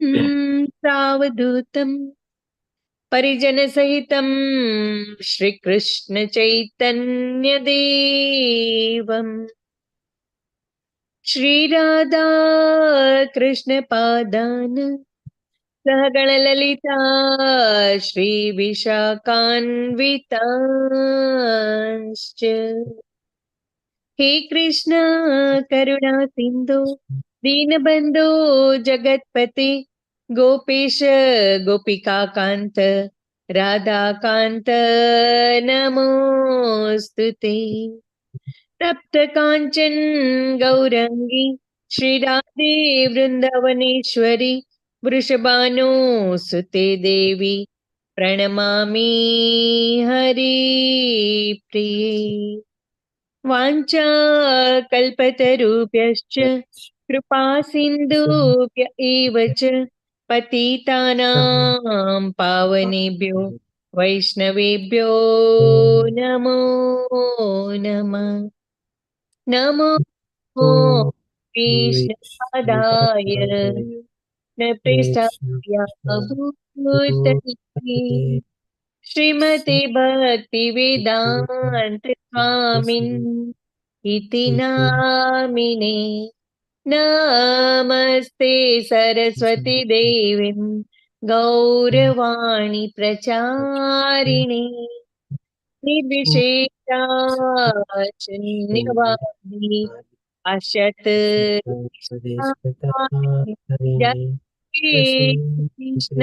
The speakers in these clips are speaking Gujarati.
सावधूतं परिजनसहितं श्रीकृष्णचैतन्यदेवम् श्रीराधा कृष्णपादान् सहगणललिता श्रीविशाखान्वितांश्च हे कृष्ण करुणा सिन्धु दीनबन्धो जगत्पते गोपेश गोपिकान्त राधाकान्त नमोऽस्तु ते तप्तकाञ्चन गौरङ्गी श्रीराधे वृन्दावनेश्वरी वृषभानुसुते देवी प्रणमामि हरिप्रिये वाञ्छाकल्पतरुभ्यश्च कृपा सिन्धुभ्य एव च पतितानां पावनेभ्यो वैष्णवेभ्यो नमो नमः नमो कृष्णपादाय न पृष्ठाय भूतले श्रीमते भक्तिवेदान्त स्वामिन् इति नामिने नमस्ते सरस्वती देवीं गौरवाणी प्रचारिणे निर्विशेषाशून्यवादी अशत जय कृष्ण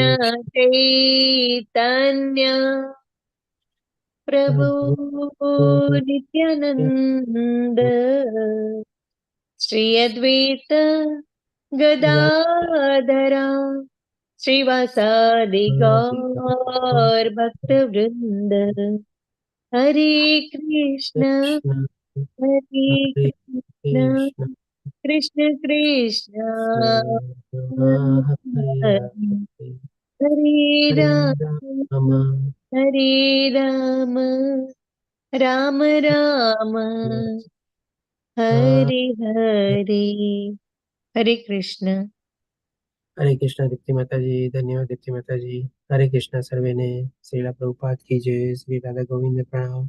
चैतन्य प्रभु नित्यानंद श्री अद्वैत गदाधरा श्रीवासादि गौर भक्त वृंद हरे कृष्ण कृष्ण कृष्ण हरे राम हरे राम राम राम हरे हरे हरे कृष्ण दीप्ति माताजी। धन्यवाद दीप्ति माताजी। हरे कृष्ण सर्वेने। श्रीला प्रभुपाद की जय। श्री राधा गोविंद प्रणाम।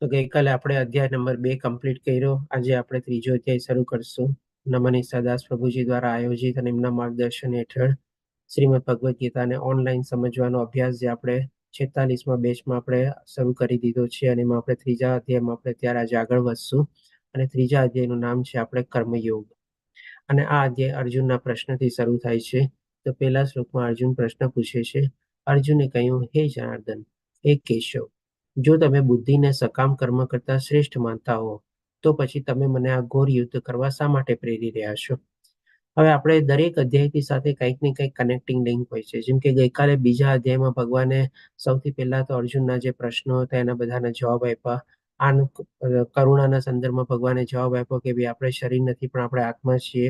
તો ગઈકાલે આપણે અધ્યાય નંબર 2 કમ્પ્લીટ કર્યો. આજે આપણે ત્રીજો અધ્યાય શરૂ કરશું. નમન ઈસાદાસ પ્રભુજી દ્વારા આયોજિત અને એમના માર્ગદર્શન હેઠળ શ્રીમદ ભગવદ્ ગીતાને ઓનલાઈન સમજવાનો અભ્યાસ જે આપણે 46મા બેચમાં આપણે શરૂ કરી દીધો છે અને એમાં આપણે ત્રીજા અધ્યાયમાં આપણે ત્યારે આજે આગળ વધશું. અને ત્રીજા અધ્યાયનું નામ છે આપણે કર્મયોગ. અને આ અધ્યાય અર્જુનના પ્રશ્નથી શરૂ થાય છે. તો પહેલા શ્લોકમાં અર્જુન પ્રશ્ન પૂછે છે. અર્જુને કહ્યું, હે જનાર્દન, હે કેશવ, જો તમે બુદ્ધિને સકામ કર્મ કરતા શ્રેષ્ઠ માનતા હો તો પછી તમે મને આ ઘોર યુદ્ધ કરવા શા માટે પ્રેરી રહ્યા છો? હવે આપણે દરેક અધ્યાયથી સાથે કંઈક ને કંઈક કનેક્ટિંગ લિંક હોય છે. જેમ કે ગઈકાલે બીજા અધ્યાયમાં ભગવાને સૌથી પહેલા તો અર્જુનના જે પ્રશ્નો હતા એના બધાના જવાબ આપ્યા. કરુણાના સંદર્ભમાં ભગવાને જવાબ આપ્યો કે ભાઈ આપણે શરીર નથી પણ આપણે આત્મા છીએ.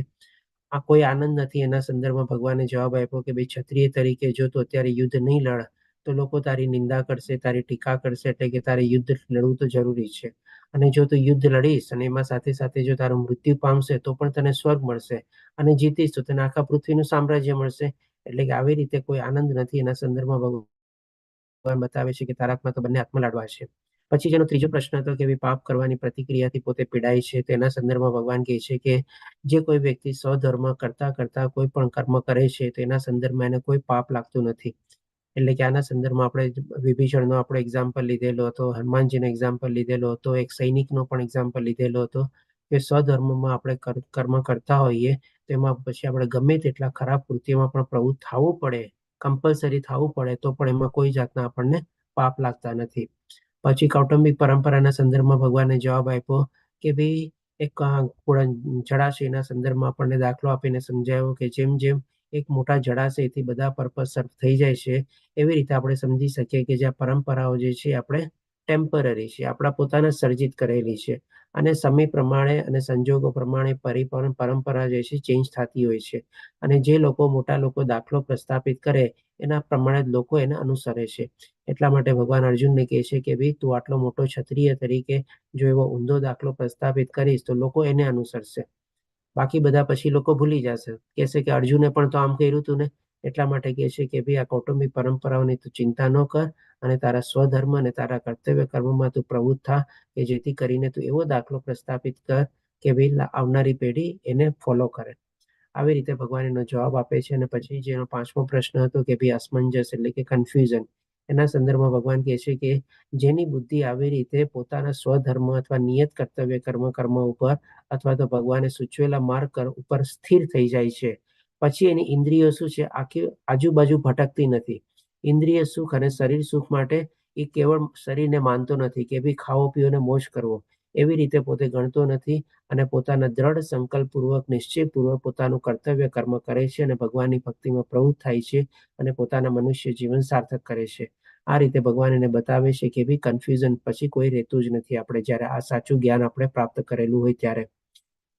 આ કોઈ આનંદ નથી એના સંદર્ભમાં ભગવાને જવાબ આપ્યો કે ભાઈ ક્ષત્રિય તરીકે જો તું અત્યારે યુદ્ધ નહીં લડ તો લોકો તારી નિંદા કરશે, તારી ટીકા કરશે, એટલે કે તારે યુદ્ધ લડવું તો જરૂરી છે. અને જો તું યુદ્ધ લડીશ અને એમાં સાથે સાથે જો તારું મૃત્યુ પામશે તો પણ તને સ્વર્ગ મળશે, અને જીતીશ તો તને આખા પૃથ્વીનું સામ્રાજ્ય મળશે. એટલે કે આવી રીતે કોઈ આનંદ નથી. એના સંદર્ભમાં ભગવાન બતાવે છે કે તારાકમાં તો બંને આત્મા લડવા છે. પછી જેનો ત્રીજો પ્રશ્ન હતો કે પાપ કરવાની પ્રતિક્રિયાથી પોતે પીડાય છે. તેના સંદર્ભમાં ભગવાન કહે છે કે જે કોઈ વ્યક્તિ સ્વધર્મ કરતા કરતા કોઈ પણ કર્મ કરે છે તો એના સંદર્ભમાં એને કોઈ પાપ લાગતું નથી. એટલે કે આના સંદર્ભમાં આપણે વિભીષણનો આપણો એક્ઝામ્પલ લીધેલો હતો, હનુમાનજીનો એક્ઝામ્પલ લીધેલો હતો, એક સૈનિકનો પણ એક્ઝામ્પલ લીધેલો હતો કે સ્વધર્મમાં આપણે કર્મ કરતા હોઈએ તેમાં પછી આપણે ગમે તેટલા ખરાબ કૃત્યમાં પણ પ્રવૃત્ત થવું પડે, કમ્પલસરી થવું પડે તો પણ એમાં કોઈ જાતના આપણને પાપ લાગતા નથી. પછી કૌટુંબિક પરંપરાના સંદર્ભમાં ભગવાને જવાબ આપ્યો કે ભાઈ એક જળાશયના સંદર્ભમાં આપણને દાખલો આપીને સમજાવ્યો કે જેમ જેમ એક મોટા જળાશયથી બધા પર્પઝ સર્વ થઈ જાય છે એવી રીતે આપણે સમજી શકીએ કે જે આ પરંપરાઓ જે છે આપણે ટેમ્પરરી છે, આપણા પોતાના સર્જિત કરેલી છે, અને સમય પ્રમાણે અને સંજોગો પ્રમાણે પરંપરા જે છે ચેન્જ થતી હોય છે. અને જે લોકો મોટા લોકો દાખલો પ્રસ્થાપિત કરે એના પ્રમાણે જ લોકો એને અનુસરે છે. એટલા માટે ભગવાન અર્જુનને કહે છે કે ભાઈ તું આટલો મોટો ક્ષત્રિય તરીકે જો એવો ઊંધો દાખલો પ્રસ્થાપિત કરીશ તો લોકો એને અનુસરશે. બાકી બધા પછી લોકો ભૂલી જશે, કહેશે કે અર્જુને પણ તો આમ કર્યું હતું ને. એટલા માટે કહે છે કે ભાઈ આ કૌટુંબિક પરંપરાઓની તું ચિંતા ન કર અને તારા સ્વધર્મ અને તારા કર્તવ્ય કર્મમાં તું પ્રવૃત્ત થા, કે જેથી કરીને તું એવો દાખલો પ્રસ્થાપિત કર કે ભાઈ આવનારી પેઢી એને ફોલો કરે. આવી રીતે ભગવાન એનો જવાબ આપે છે. અને પછી જેનો 5મો પ્રશ્ન હતો કે ભાઈ અસમંજસ એટલે કે કન્ફ્યુઝન, એના સંદર્ભમાં ભગવાન કહે છે કે જેની બુદ્ધિ આવી રીતે પોતાના સ્વધર્મ અથવા નિયત કર્તવ્ય કર્મ ઉપર અથવા તો ભગવાને સૂચવેલા માર્ગ ઉપર સ્થિર થઈ જાય છે, પછી એની ઇન્દ્રિયો શું છે આખી આજુબાજુ ભટકતી નથી. ઇન્દ્રિય સુખ અને શરીર સુખ માટે એ કેવળ શરીરને માનતો નથી કે ભાઈ ખાવો પીવો ને મોજ કરવો, એવી રીતે પોતે ગણતો નથી અને પોતાના દ્રઢ સંકલ્પપૂર્વક નિશ્ચયપૂર્વક પોતાનું કર્તવ્ય કર્મ કરે છે અને ભગવાનની ભક્તિમાં પ્રવૃત્ત થાય છે અને પોતાના મનુષ્ય જીવન સાર્થક કરે છે. આ રીતે ભગવાન એને બતાવે છે કે ભાઈ કન્ફ્યુઝન પછી કોઈ રહેતું જ નથી આપણે જ્યારે આ સાચું જ્ઞાન આપણે પ્રાપ્ત કરેલું હોય ત્યારે.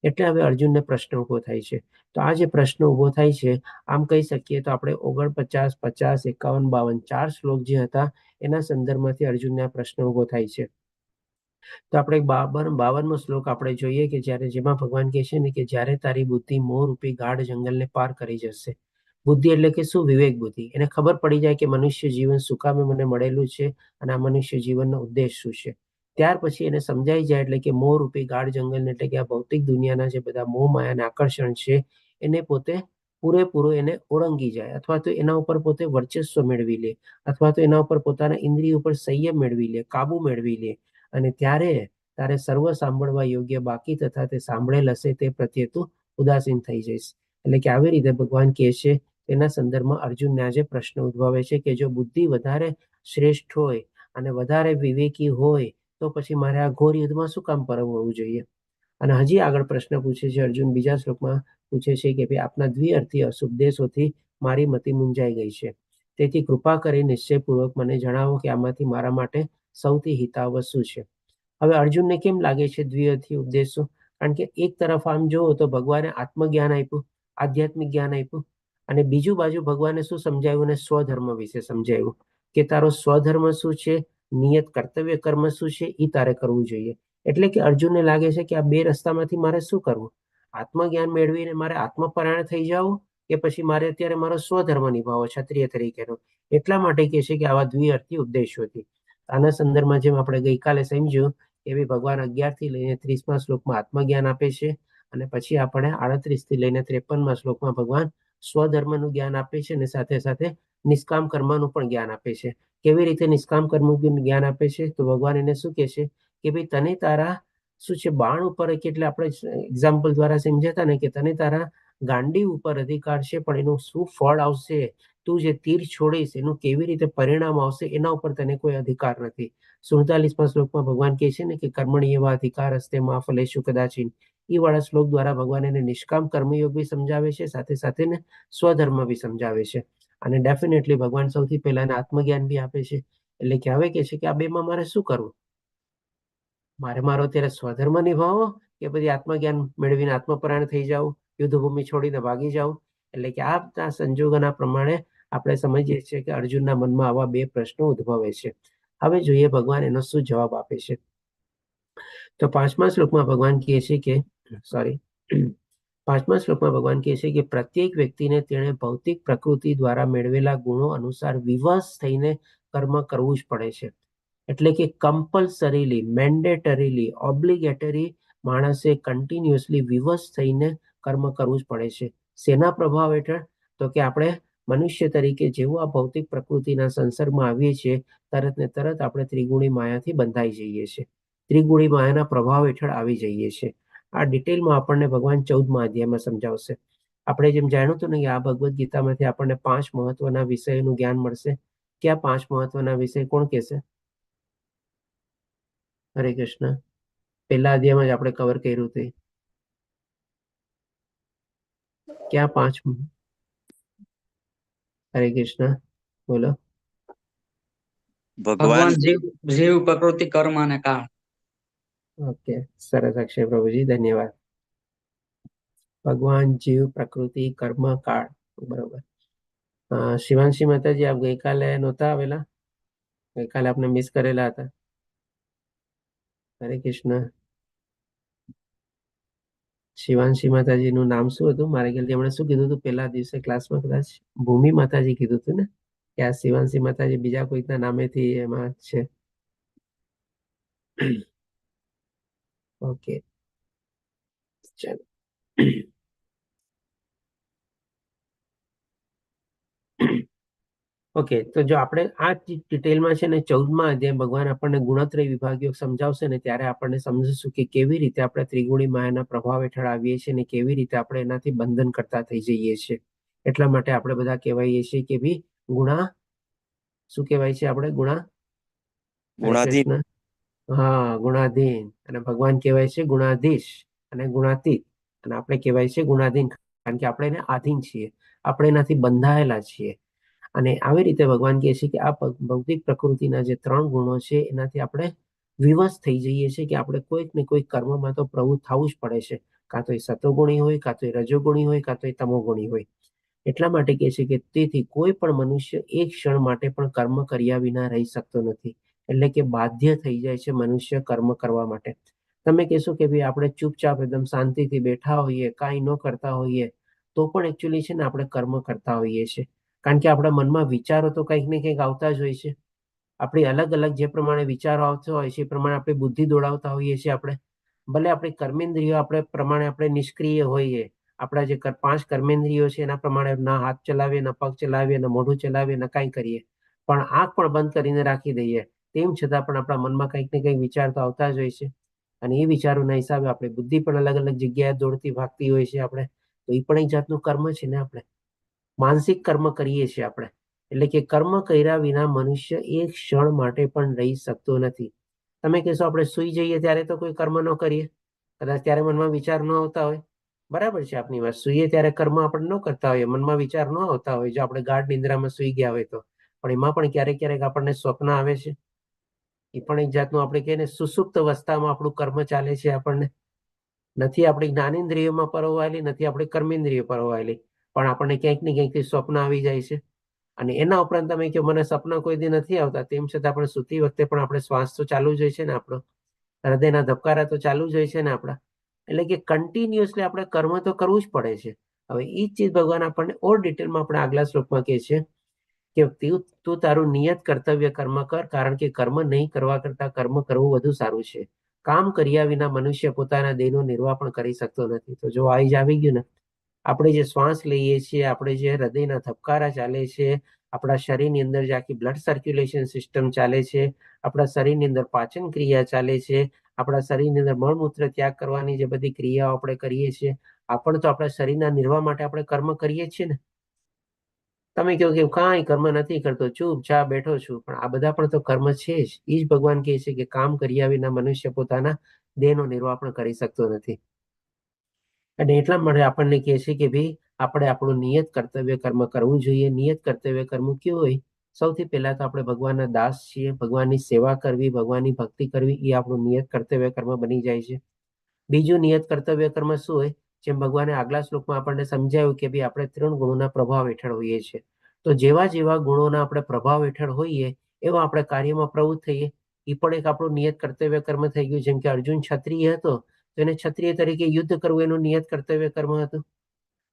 એટલે હવે અર્જુનને પ્રશ્ન ઉભો થાય છે. તો આ જે પ્રશ્ન ઉભો થાય છે, આમ કહી શકીએ તો આપણે 49, 50, 51, 52 4 શ્લોક જે હતા એના સંદર્ભમાંથી અર્જુનને આ પ્રશ્ન ઉભો થાય છે. તો આપણે 52મો શ્લોક આપણે જોઈએ કે જ્યારે જેમાં ભગવાન કહે છે ને કે જ્યારે તારી બુદ્ધિ મોહરૂપી ગાઢ જંગલને પાર કરી જશે. બુદ્ધિ એટલે કે શું? વિવેક બુદ્ધિ. એને ખબર પડી જાય કે મનુષ્ય જીવન શું કામે મને મળેલું છે અને આ મનુષ્ય જીવનનો ઉદ્દેશ શું છે. ત્યાર પછી એને સમજાઈ જાય એટલે કે મોહરૂપી ગાઢ જંગલ એટલે કે આ ભૌતિક દુનિયાના જે બધા મોહ માયા અને આકર્ષણ છે એને પોતે પૂરેપૂરો એને ઓળંગી જાય, અથવા તો એના ઉપર પોતે વર્ચસ્વ મેળવી લે, અથવા તો એના ઉપર પોતાના ઇન્દ્રિય ઉપર સંયમ મેળવી લે, કાબુ મેળવી લે. અને ત્યારે તારે સર્વ સાંભળવા યોગ્ય બાકી તથા તે સાંભળેલ હશે તે પ્રત્યે તું ઉદાસીન થઈ જઈશ. એટલે કે આવી રીતે ભગવાન કહે છે. તેના સંદર્ભમાં અર્જુનને આજે પ્રશ્ન ઉદ્ભવે છે કે જો બુદ્ધિ વધારે શ્રેષ્ઠ હોય અને વધારે વિવેકી હોય તો પછી મારે આ ઘોર યુદ્ધમાં શું કામ પરવવું જોઈએ. અને હજી આગળ પ્રશ્ન પૂછે છે અર્જુન બીજા શ્લોકમાં પૂછે છે કે ભાઈ આપના દ્વિઅર્થી અશુપદેશોથી મારી મતિ મૂંઝાઈ ગઈ છે, તેથી કૃપા કરી નિશ્ચયપૂર્વક મને જણાવો કે આમાંથી મારા માટે સૌથી હિતાવહ શું છે. હવે અર્જુનને કેમ લાગે છે દ્વિઅર્થી ઉપદેશો? કારણ કે એક તરફ આમ જુઓ તો ભગવાને આત્મજ્ઞાન આપ્યું, આધ્યાત્મિક જ્ઞાન આપ્યું, અને બીજું બાજુ ભગવાને શું સમજાવ્યું? અને સ્વધર્મ વિશે સમજાવ્યું કે તારો સ્વધર્મ શું છે, નિયત કર્તવ્ય કર્મ શું છે, એ તારે કરવું જોઈએ. એટલે કે અર્જુનને લાગે છે કે આ બે રસ્તામાંથી મારે શું કરવું? આત્મજ્ઞાન મેળવીને મારે આત્મપરાયણ થઈ જવું કે પછી મારે અત્યારે મારો સ્વધર્મ નિભાવવો ક્ષત્રિય તરીકેનો. એટલા માટે કહે છે કે આવા દ્વિઅર્થી ઉપદેશોથી. આના સંદર્ભમાં જેમ આપણે ગઈકાલે સમજ્યું કે ભાઈ ભગવાન 11 થી લઈને 30મા શ્લોકમાં આત્મજ્ઞાન આપે છે અને પછી આપણે 38 થી લઈને 53મા શ્લોકમાં ભગવાન સ્વધર્મનું જ્ઞાન આપે છે અને સાથે સાથે નિષ્કામ કર્મનું પણ જ્ઞાન આપે છે. કેવી રીતે નિષ્કામ કર્મનું જ્ઞાન આપે છે? તો ભગવાન એને શું કહે છે કે ભાઈ તને તારા શું છે બાણ ઉપર, એટલે આપણે એક્ઝામ્પલ દ્વારા સમજાતા ને કે તને તારા ગાંડી ઉપર અધિકાર છે, પણ એનું શું ફળ આવશે, તું જે તીર છોડીશ એનું કેવી રીતે પરિણામ આવશે એના ઉપર તને કોઈ અધિકાર નથી. 47મા શ્લોકમાં ભગવાન કહે છે ને કે કર્મણી એવા અધિકાર હસ્તે મા ફલેશુ કદાચિન. એ વાળા શ્લોક દ્વારા ભગવાન એને નિષ્કામ કર્મયોગ બી સમજાવે છે, સાથે સાથે ને સ્વધર્મ બી સમજાવે છે. અને ડેફિનેટલી ભગવાન સૌથી પહેલા એને આત્મજ્ઞાન બી આપે છે. એટલે કે હવે કે છે કે આ બેમાં મારે શું કરવું? મારે મારો અત્યારે સ્વધર્મ નિભાવવો કે પછી આત્મજ્ઞાન મેળવીને આત્મપરાયણ થઈ જાવ, યુદ્ધભૂમિ છોડીને ભાગી જાવ? એટલે કે આ સંજોગોના પ્રમાણે આપણે સમજીએ છીએ કે અર્જુનના મનમાં આવા બે પ્રશ્નો ઉદ્ભવે છે. હવે જોઈએ ભગવાન એનો શું જવાબ આપે છે. તો 5મા શ્લોકમાં ભગવાન કહે છે કે સોરી 5મા શ્લોકમાં ભગવાન કહે છે કે પ્રત્યેક વ્યક્તિને તેણે ભૌતિક પ્રકૃતિ દ્વારા મેળવેલા ગુણો અનુસાર વિવશ થઈને કર્મ કરવું જ પડે છે. એટલે કે કમ્પલસરીલી, મેન્ડેટરીલી, ઓબ્લિગેટરી માણસે કન્ટિન્યુઅસલી વિવશ થઈને કર્મ કરવું જ પડે છે. શેના પ્રભાવ હેઠળ? તો કે આપણે મનુષ્ય તરીકે જેવું આ ભૌતિક પ્રકૃતિના સંસર્ગમાં આવીએ છીએ તરત ને તરત આપણે ત્રિગુણી માયાથી બંધાઈ જઈએ છીએ, ત્રિગુણી માયાના પ્રભાવ હેઠળ આવી જઈએ છીએ. આ ડિટેલમાં આપણને ભગવાન 14મા અધ્યાયમાં સમજાવશે. આપણે જેમ જાણ્યું હતું ને કે આ ભગવદ્ ગીતામાંથી આપણને 5 મહત્વના વિષયોનું જ્ઞાન મળશે. કે આ 5 મહત્વના વિષય કોણ કહેશે? હરે કૃષ્ણ. પહેલા અધ્યાયમાં જ આપણે કવર કર્યું હતું. ક્યાં 5? હરે કૃષ્ણ, બોલો. ભગવાન જીવ પ્રકૃતિ કર્મ અને કાળ. ઓકે, સરસ અક્ષય પ્રભુજી, ધન્યવાદ. ભગવાન, જીવ, પ્રકૃતિ, કર્મ, કાળ. બરોબર. શિવાંશી માતાજી, આપ ગઈકાલે નહોતા આવેલા? ગઈકાલે આપને મિસ કરેલા હતા. હરે કૃષ્ણ. શિવાંશી માતાજીનું નામ શું હતું? મારા ખ્યાલથી એમણે શું કીધું હતું પેલા દિવસે ક્લાસમાં? કદાચ ભૂમિ માતાજી કીધું હતું ને કે આ શિવાંશી માતાજી બીજા કોઈકના નામેથી એમાં છે. ઓકે, ચાલો. ઓકે, તો જો આપણે આ ડિટેલમાં છે ને 14મા અધ્યાય ભગવાન આપણને ગુણત્રય વિભાગીય સમજાવશે ને ત્યારે આપણને સમજીશું કે કેવી રીતે આપણે ત્રિગુણી માયાના પ્રભાવ હેઠળ આવીએ છીએ અને કેવી રીતે આપણે એનાથી બંધન કરતા થઈ જઈએ છીએ. એટલા માટે આપણે બધા કહેવાઈએ છીએ કે ભઈ શું કહેવાય છે આપણે? હરે ગુણાધીન. કૃષ્ણ. હા, ગુણાધીન. અને ભગવાન કહેવાય છે ગુણાધીશ અને ગુણાતીત. અને આપણે કહેવાય છે ગુણાધીન, કારણ કે આપણે એને આધીન છીએ, આપણે એનાથી બંધાયેલા છીએ. અને આવી રીતે ભગવાન કહે છે કે આ ભૌતિક પ્રકૃતિના જે 3 ગુણો છે એનાથી આપણે વિવશ થઈ જઈએ છીએ કે આપણે કોઈક ને કોઈક કર્મમાં તો પ્રવૃત્ત થવું જ પડે છે. કાં તો એ સતોગુણી હોય, કાં તો એ રજોગુણી હોય, કાં તો એ તમોગુણી હોય. એટલા માટે કહે છે કે તેથી કોઈ પણ મનુષ્ય એક ક્ષણ માટે પણ કર્મ કર્યા વિના રહી શકતો નથી. એટલે કે બાધ્ય થઈ જાય છે મનુષ્ય કર્મ કરવા માટે. તમે કહેશો કે ભાઈ આપણે ચૂપચાપ એકદમ શાંતિથી બેઠા હોઈએ, કાંઈ ન કરતા હોઈએ, તો પણ એકચ્યુઅલી છે ને આપણે કર્મ કરતા હોઈએ છીએ. કારણ કે આપણા મનમાં વિચારો તો કંઈક ને કંઈક આવતા જ હોય છે. આપણી અલગ અલગ જે પ્રમાણે વિચારો આવતા હોય છે એ પ્રમાણે આપણે બુદ્ધિ દોડાવતા હોઈએ છીએ. આપણે ભલે આપણી કર્મેન્દ્રિયો આપણે પ્રમાણે આપણે નિષ્ક્રિય હોઈએ, આપણા જે 5 કર્મેન્દ્રિયો છે એના પ્રમાણે ના હાથ ચલાવીએ, ના પગ ચલાવીએ, ના મોઢું ચલાવીએ, ના કાંઈ કરીએ, પણ આંખ પણ બંધ કરીને રાખી દઈએ, તેમ છતાં પણ આપણા મનમાં કંઈક ને કંઈક વિચાર તો આવતા જ હોય છે. અને એ વિચારોના હિસાબે આપણી બુદ્ધિ પણ અલગ અલગ જગ્યાએ દોડતી ભાગતી હોય છે. આપણે તો એ પણ એક જાતનું કર્મ છે ને. આપણે માનસિક કર્મ કરીએ છીએ આપણે. એટલે કે કર્મ કર્યા વિના મનુષ્ય એક ક્ષણ માટે પણ રહી શકતો નથી. તમે કહેશો આપણે સૂઈ જઈએ ત્યારે તો કોઈ કર્મ ન કરીએ, કદાચ ત્યારે મનમાં વિચાર ન આવતા હોય. બરાબર છે આપની વાત, સૂઈએ ત્યારે કર્મ આપણે ન કરતા હોઈએ, મનમાં વિચાર ન આવતા હોય, જો આપણે ગાઢ નિંદ્રામાં સૂઈ ગયા હોય તો. પણ એમાં પણ ક્યારેક ક્યારેક આપણને સ્વપ્ન આવે છે. એ પણ એક જાતનું આપણે કહીએ ને સુસુપ્ત અવસ્થામાં આપણું કર્મ ચાલે છે. આપણને નથી આપણી જ્ઞાનેન્દ્રિયોમાં પરોવાયેલી, નથી આપણી કર્મેન્દ્રિયો પરોવાયેલી, પણ આપણને ક્યાંક ને ક્યાંકથી સ્વપ્ન આવી જાય છે. અને એના ઉપરાંત તમે કહો મને સપના કોઈ દી નથી આવતા, તેમ છતાં પણ સૂતી વખતે પણ આપણે શ્વાસ તો ચાલુ જ હોય છે ને, આપણો હૃદયના ધબકારા તો ચાલુ જ હોય છે ને આપણા. એટલે કે કન્ટિન્યુઅસલી આપણે કર્મ તો કરવું જ પડે છે. હવે એ જ ચીજ ભગવાન આપણને ઓર ડિટેલમાં આપણે આગલા શ્લોકમાં કહે છે કે તું તારું નિયત કર્તવ્ય કર્મ કર, કારણ કે કર્મ નહીં કરવા કરતા કર્મ કરવું વધુ સારું છે. કામ કર્યા વિના મનુષ્ય પોતાના દેહનો નિર્વાહ પણ કરી શકતો નથી. તો જો આવી ગયું ને, આપણે જે શ્વાસ લઈએ છીએ, આપણે જે હૃદયના ધબકારા ચાલે છે, આપણા શરીરની અંદર જે આખી બ્લડ સર્ક્યુલેશન સિસ્ટમ ચાલે છે, આપણા શરીરની અંદર પાચન ક્રિયા ચાલે છે, આપણા શરીરની અંદર મળમૂત્ર ત્યાગ કરવાની જે બધી ક્રિયાઓ આપણે કરીએ છીએ, આ પણ તો આપણા શરીરના નિર્વાહ માટે આપણે કર્મ કરીએ છીએ ને. તમે કહો કે કાંઈ કર્મ નથી કરતો, ચૂપચાપ બેઠો છું, પણ આ બધા પણ તો કર્મ છે જ. એ જ ભગવાન કહે છે કે કામ કર્યા વિના મનુષ્ય પોતાના દેહનો નિર્વાહ પણ કરી શકતો નથી. અને એટલા માટે આપણને કહે છે કે ભાઈ આપણે આપણું નિયત કર્તવ્ય કર્મ કરવું જોઈએ. નિયત કર્તવ્ય કર્મ કેવું હોય? સૌથી પહેલા તો આપણે ભગવાનના દાસ છીએ, ભગવાનની સેવા કરવી, ભગવાનની ભક્તિ કરવી, એ આપણું નિયત કર્તવ્ય કર્મ બની જાય છે. બીજું નિયત કર્તવ્ય કર્મ શું હોય? જેમ ભગવાને આગલા શ્લોકમાં આપણને સમજાવ્યું કે ભાઈ આપણે 3 ગુણોના પ્રભાવ હેઠળ હોઈએ છીએ. તો જેવા જેવા ગુણોના આપણે પ્રભાવ હેઠળ હોઈએ એવા આપણે કાર્યમાં પ્રવૃત્ત થઈએ. એ પણ એક આપણું નિયત કર્તવ્ય કર્મ થઈ ગયું. જેમ કે અર્જુન ક્ષત્રિય હતો, તો એને ક્ષત્રિય તરીકે યુદ્ધ કરવું એનું નિયત કર્તવ્ય કર્મ હતું.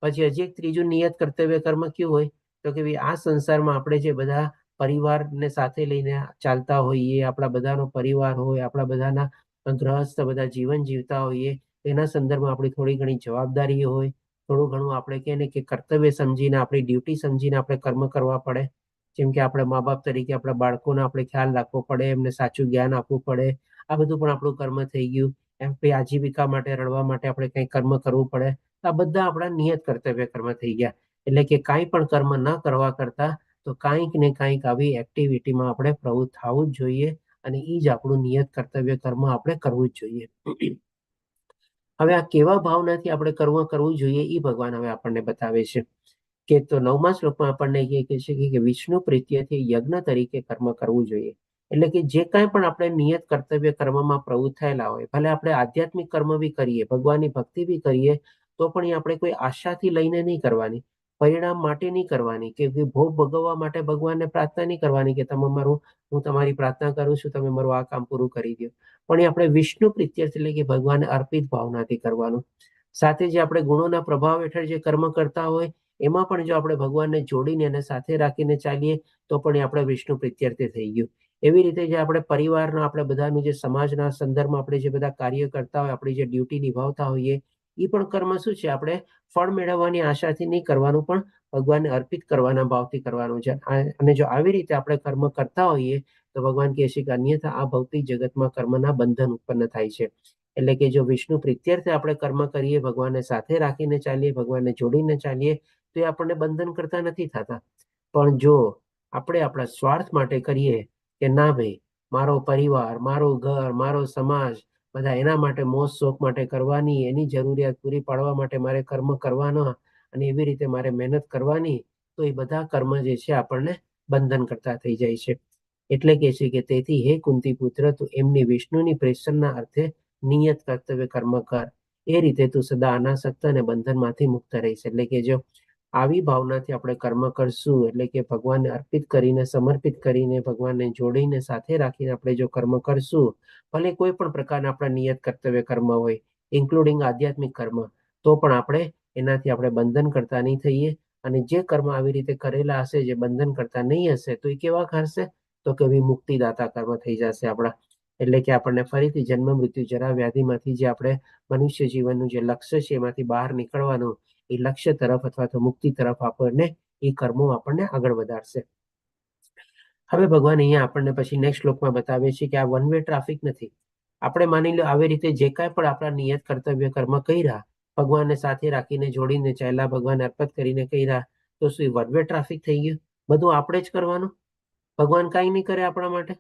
પછી હજી એક ત્રીજું નિયત કર્તવ્ય કર્મ કેવું હોય? તો કે ભાઈ આ સંસારમાં આપણે જે બધા પરિવારને સાથે લઈને ચાલતા હોઈએ, આપણા બધાનો પરિવાર હોય, આપણા બધાના ગ્રહસ્થ બધા જીવન જીવતા હોઈએ, એના સંદર્ભમાં આપણી થોડી ઘણી જવાબદારી હોય, થોડું ઘણું આપણે કહે ને કે કર્તવ્ય સમજીને, આપણી ડ્યુટી સમજીને આપણે કર્મ કરવા પડે. જેમ કે આપણે મા બાપ તરીકે આપણા બાળકોનો આપણે ખ્યાલ રાખવો પડે, એમને સાચું જ્ઞાન આપવું પડે. આ બધું પણ આપણું કર્મ થઈ ગયું. એમ ભાઈ આજીવિકા માટે રડવા માટે આપણે કંઈ કર્મ કરવું પડે. આ બધા આપણા નિયત કર્તવ્ય કર્મ થઈ ગયા. એટલે કે કાંઈ પણ કર્મ ન કરવા કરતા તો કાંઈક ને કાંઈક આવી એક્ટિવિટીમાં આપણે પ્રવૃત્ત થવું જ જોઈએ. અને એ જ આપણું નિયત કર્તવ્ય કર્મ આપણે કરવું જ જોઈએ. હવે આ કેવા ભાવનાથી આપણે કર્મ કરવું જોઈએ એ ભગવાન હવે આપણને બતાવે છે. કે તો 9મા શ્લોકમાં આપણને કહે છે કે વિષ્ણુ પ્રીત્યથી યજ્ઞ તરીકે કર્મ કરવું જોઈએ. એટલે કે જે કાંઈ પણ આપણે નિયત કર્તવ્ય કર્મમાં પ્રવૃત્ત થયેલા હોય, ભલે આપણે આધ્યાત્મિક કર્મ બી કરીએ, ભગવાનની ભક્તિ બી કરીએ, તો પણ એ આપણે કોઈ આશાથી લઈને નહીં કરવાની, પરિણામ માટે નહીં કરવાની, કે ભોગ ભોગવવા માટે ભગવાનને પ્રાર્થના નહીં કરવાની કે હું તમારી પ્રાર્થના કરું છું, તમે મારું આ કામ પૂરું કરી દો. પણ એ આપણે વિષ્ણુ પ્રીત્યર્થ એટલે કે ભગવાનને અર્પિત ભાવનાથી કરવાનું. સાથે જે આપણે ગુણોના પ્રભાવ હેઠળ જે કર્મ કરતા હોય એમાં પણ જો આપણે ભગવાનને જોડીને એને સાથે રાખીને ચાલીએ તો પણ એ આપણે વિષ્ણુ પ્રીત્યર્થે થઈ ગયું. એવી રીતે જે આપણે પરિવારના આપણે બધાનું જે સમાજના સંદર્ભમાં આપણે જે બધા કાર્ય કરતા હોય, આપણી જે ડ્યુટી નિભાવતા હોઈએ, એ પણ કર્મ શું છે, આપણે ફળ મેળવવાની આશાથી નહીં કરવાનું, પણ ભગવાનને અર્પિત કરવાના ભાવથી કરવાનું છે. અને જો આવી રીતે આપણે કર્મ કરતા હોઈએ તો ભગવાન કહે છે કે અન્યથા આ ભૌતિક જગતમાં કર્મના બંધન ઉત્પન્ન થાય છે. એટલે કે જો વિષ્ણુ પ્રીત્યર્થે આપણે કર્મ કરીએ, ભગવાનને સાથે રાખીને ચાલીએ, ભગવાનને જોડીને ચાલીએ, તો એ આપણને બંધન કરતા નથી થતા. પણ જો આપણે આપણા સ્વાર્થ માટે કરીએ કે ના ભાઈ, મારો પરિવાર, મારું ઘર, મારો સમાજ, બધા એના માટે મોજ શોખ માટે કરવાની, એની જરૂરિયાત પૂરી પાડવા માટે મારે કર્મ કરવાના અને એવી રીતે મારે મહેનત કરવાની, તો એ બધા કર્મ જે છે આપણને બંધન કરતા થઈ જાય છે. એટલે કે છે કે તેથી હે કુંતી પુત્ર, તું એમની વિષ્ણુની પ્રેષણના અર્થે નિયત કર્તવ્ય કર્મ કર. એ રીતે તું સદા અનાસક્ત અને બંધનમાંથી મુક્ત રહીશ. એટલે કે જો આવી ભાવનાથી આપણે કર્મ કરશું, એટલે કે ભગવાનને અર્પિત કરીને, સમર્પિત કરીને, ભગવાનને જોડીને સાથે રાખીને આપણે જો કર્મ કરશું, ભલે કોઈ પણ પ્રકારના આપણા નિયત કર્તવ્ય કર્મ હોય, ઇન્ક્લુડિંગ આધ્યાત્મિક કર્મ, તો પણ આપણે એનાથી આપણે બંધન કરતા નહીં થઈએ. અને જે કર્મ આવી રીતે કરેલા હશે, જે બંધન કરતા નહીં હશે, તો એ કેવા હશે? તો કે મુક્તિદાતા કર્મ થઈ જશે આપણા. એટલે કે આપણને ફરીથી જન્મ મૃત્યુ જરા વ્યાધિમાંથી જે આપણે મનુષ્ય જીવનનું જે લક્ષ્ય છે એમાંથી બહાર નીકળવાનું, એ લક્ષ્ય તરફ અથવા તો મુક્તિ તરફ આપણને એ કર્મો આપણને આગળ વધારશે. હવે ભગવાન અહીંયા આપણને પછી નેક્સ્ટ શ્લોકમાં બતાવે છે કે આ વન વે ટ્રાફિક નથી. આપણે માની લો આવી રીતે જે કાંઈ પણ આપણા નિયત કર્તવ્ય કર્મ કર્યા, ભગવાનને સાથે રાખીને જોડીને ચાલ્યા, ભગવાન અર્પિત કરીને કર્યા, તો શું વન વે ટ્રાફિક થઈ ગયું? બધું આપણે જ કરવાનું? ભગવાન કાંઈ નહીં કરે આપણા માટે?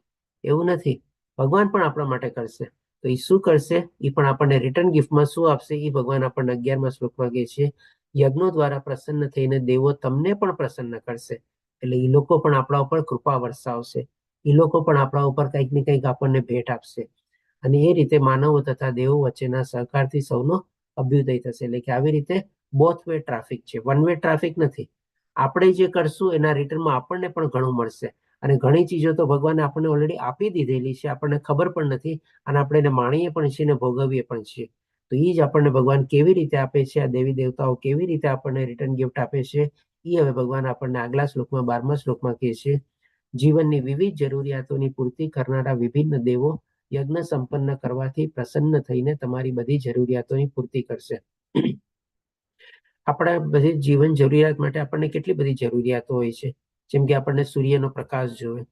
એવું નથી. ભગવાન પણ આપણા માટે કરશે. તો એ શું કરશે? એ પણ આપણને રિટર્ન ગિફ્ટમાં શું આપશે? એ ભગવાન આપણને 11મા શ્લોકમાં કહે છે, યજ્ઞો દ્વારા પ્રસન્ન થઈને દેવો તમને પણ પ્રસન્ન કરશે. એટલે એ લોકો પણ આપણા ઉપર કૃપા વરસાવશે. એ લોકો પણ આપણા ઉપર કંઈક ને કંઈક આપણને ભેટ આપશે. અને એ રીતે માનવો તથા દેવો વચ્ચેના સહકારથી સૌનો અભ્યુદય થશે. એટલે કે આવી રીતે બોથ વે ટ્રાફિક છે, વન વે ટ્રાફિક નથી. આપણે જે કરશું એના રિટર્નમાં આપણને પણ ઘણું મળશે. અને ઘણી ચીજો તો ભગવાને આપણને ઓલરેડી આપી દીધેલી છે, આપણને ખબર પણ નથી, અને આપણે એને માણીએ પણ છીએ ને ભોગવીએ પણ છીએ. તો એ જ આપણને ભગવાન કેવી રીતે આપે છે, આ દેવી દેવતાઓ કેવી રીતે આપણને રિટર્ન ગિફ્ટ આપે છે, એ હવે ભગવાન આપણને આગલા શ્લોકમાં 12મા શ્લોકમાં કહે છે. જીવનની વિવિધ જરૂરિયાતોની પૂર્તિ કરનારા વિભિન્ન દેવો યજ્ઞ સંપન્ન કરવાથી પ્રસન્ન થઈને તમારી બધી જરૂરિયાતોની પૂર્તિ કરશે. આપણા બધી જીવન જરૂરિયાત માટે આપણને કેટલી બધી જરૂરિયાતો હોય છે. જેમ કે આપણને સૂર્યનો પ્રકાશ જોઈએ,